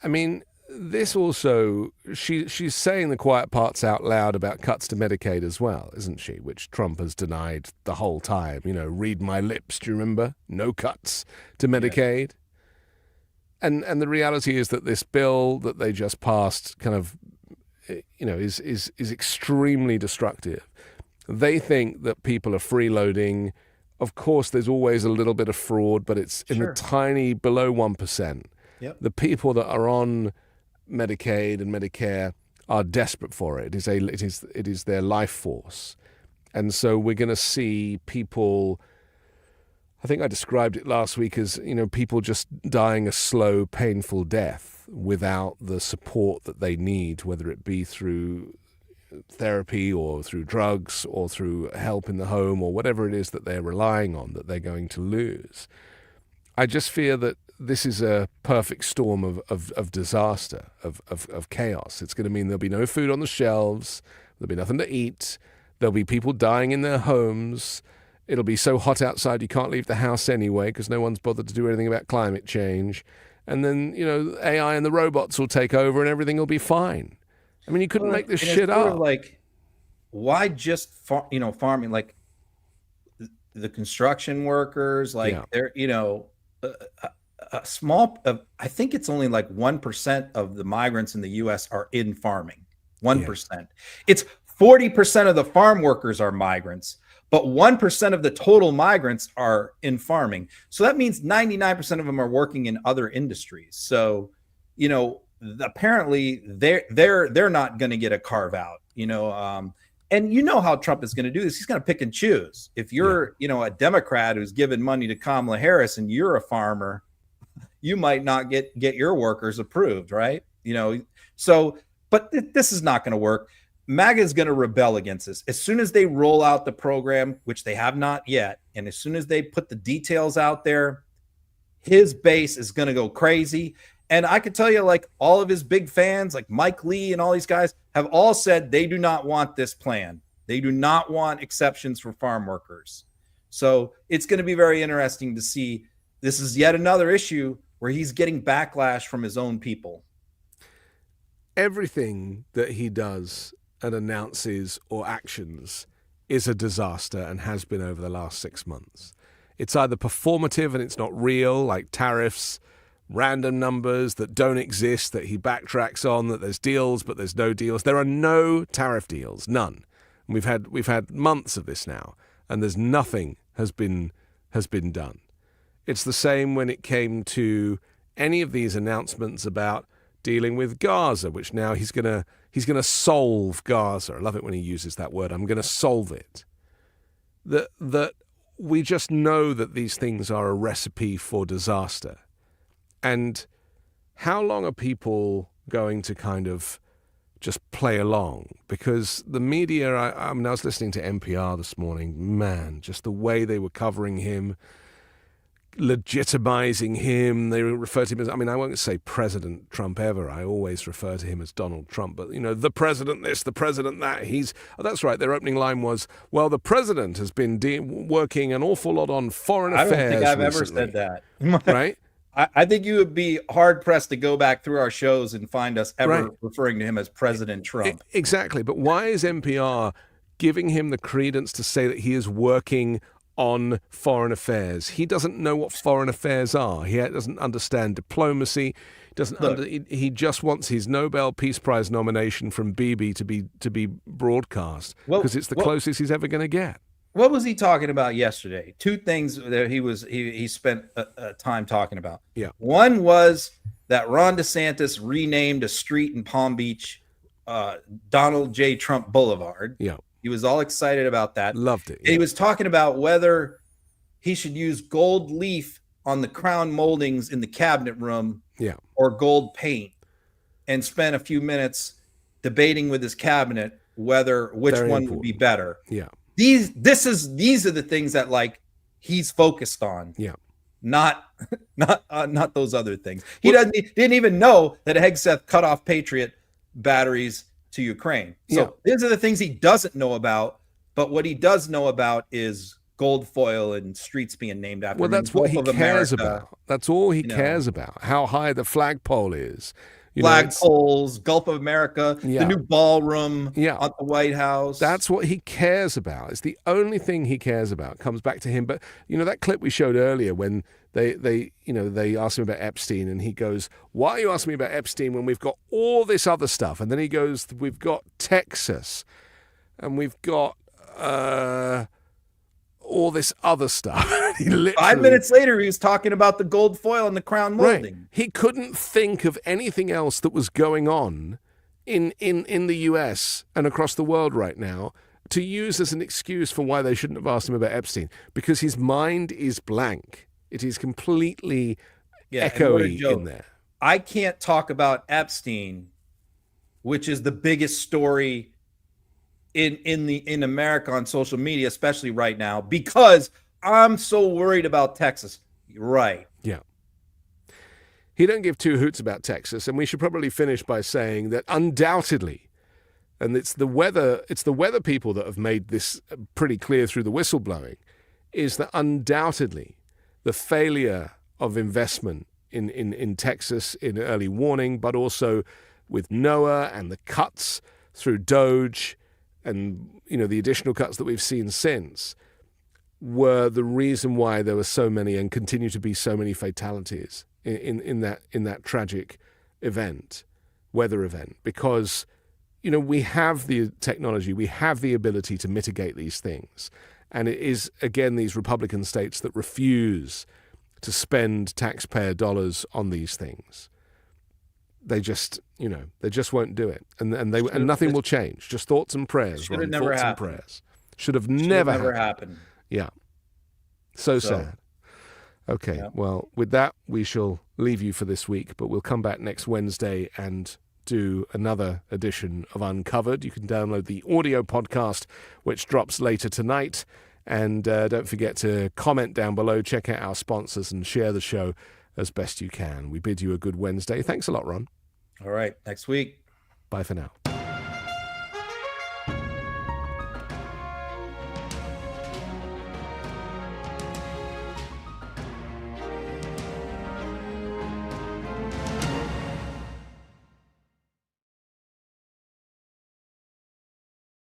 I mean, this also, she's saying the quiet parts out loud about cuts to Medicaid as well, isn't she? Which Trump has denied the whole time. Read my lips, do you remember? No cuts to Medicaid. And the reality is that this bill that they just passed kind of, is extremely destructive. They think that people are freeloading Of course, there's always a little bit of fraud, but it's in the tiny below 1%. Yep. The people that are on Medicaid and Medicare are desperate for it. It is their life force. And so we're going to see people, I think I described it last week as, people just dying a slow, painful death without the support that they need, whether it be through therapy or through drugs or through help in the home or whatever it is that they're relying on that they're going to lose. I just fear that this is a perfect storm of disaster, of chaos. It's going to mean there'll be no food on the shelves, there'll be nothing to eat, there'll be people dying in their homes, it'll be so hot outside you can't leave the house anyway because no one's bothered to do anything about climate change. And then, AI and the robots will take over and everything will be fine. I mean, you couldn't make this shit up. Like, why just farming? Like the construction workers, they're a small. I think it's only like 1% of the migrants in the U.S. are in farming. 1%. Yeah. It's 40% of the farm workers are migrants, but 1% of the total migrants are in farming. So that means 99% of them are working in other industries. So, apparently they're not going to get a carve out, and how Trump is going to do this. He's going to pick and choose. If you're, a Democrat who's given money to Kamala Harris and you're a farmer, you might not get your workers approved, right? But this is not going to work. MAGA is going to rebel against this. As soon as they roll out the program, which they have not yet, and as soon as they put the details out there, his base is going to go crazy. And I can tell you, like, all of his big fans, like Mike Lee and all these guys, have all said they do not want this plan. They do not want exceptions for farm workers. So it's going to be very interesting to see. This is yet another issue where he's getting backlash from his own people. Everything that he does and announces or actions is a disaster and has been over the last 6 months. It's either performative and it's not real, like tariffs, random numbers that don't exist, that he backtracks on, that there's deals but there's no deals. There are no tariff deals, none. And we've had months of this now, and there's nothing has been done. It's the same when it came to any of these announcements about dealing with Gaza, which now he's gonna solve Gaza. I love it when he uses that word. I'm gonna solve it. That we just know that these things are a recipe for disaster. And how long are people going to kind of just play along? Because the media, I was listening to NPR this morning, man, just the way they were covering him, legitimizing him. They refer to him as, I won't say President Trump ever. I always refer to him as Donald Trump. But, the president this, the president that. That's right. Their opening line was, well, the president has been working an awful lot on foreign affairs I don't think I've recently. ever said that. Right? I think you would be hard-pressed to go back through our shows and find us ever referring to him as President Trump. Exactly. But why is NPR giving him the credence to say that he is working on foreign affairs? He doesn't know what foreign affairs are. He doesn't understand diplomacy. He just wants his Nobel Peace Prize nomination from Bibi to be broadcast because it's the closest he's ever going to get. What was he talking about yesterday? Two things that he spent time talking about. Yeah. One was that Ron DeSantis renamed a street in Palm Beach Donald J. Trump Boulevard. Yeah. He was all excited about that. Loved it. Yeah. He was talking about whether he should use gold leaf on the crown moldings in the cabinet room or gold paint, and spent a few minutes debating with his cabinet which one would be better. Yeah. These are the things that he's focused on. Yeah. Not those other things. He didn't even know that Hegseth cut off Patriot batteries to Ukraine. So these are the things he doesn't know about. But what he does know about is gold foil and streets being named after him. Well, that's what he cares about. That's all he cares about. How high the flagpole is. Flagpoles, Gulf of America, the new ballroom at the White House. That's what he cares about. It's the only thing he cares about. Comes back to him. But that clip we showed earlier when they asked him about Epstein, and he goes, "Why are you asking me about Epstein when we've got all this other stuff?" And then he goes, "We've got Texas, and we've got all this other stuff. He literally, 5 minutes later, he was talking about the gold foil and the crown molding. Right. He couldn't think of anything else that was going on in the US and across the world right now to use as an excuse for why they shouldn't have asked him about Epstein, because his mind is blank. It is completely echoey in there. I can't talk about Epstein, which is the biggest story in America on social media, especially right now, because I'm so worried about Texas. You're right. Yeah. He don't give two hoots about Texas, and we should probably finish by saying that undoubtedly, and it's the weather people that have made this pretty clear through the whistleblowing, is that undoubtedly the failure of investment in Texas in early warning, but also with NOAA and the cuts through Doge and the additional cuts that we've seen since, were the reason why there were so many and continue to be so many fatalities in that tragic weather event, because we have the technology, we have the ability to mitigate these things, and it is again these Republican states that refuse to spend taxpayer dollars on these things. They just won't do it, and nothing will change. Just thoughts and prayers. Should have never happened. Prayers. Should have never happened. Yeah. So sad. Okay, yeah. Well, with that, we shall leave you for this week, but we'll come back next Wednesday and do another edition of Uncovered. You can download the audio podcast, which drops later tonight. And don't forget to comment down below, check out our sponsors, and share the show as best you can. We bid you a good Wednesday. Thanks a lot, Ron. All right, next week. Bye for now.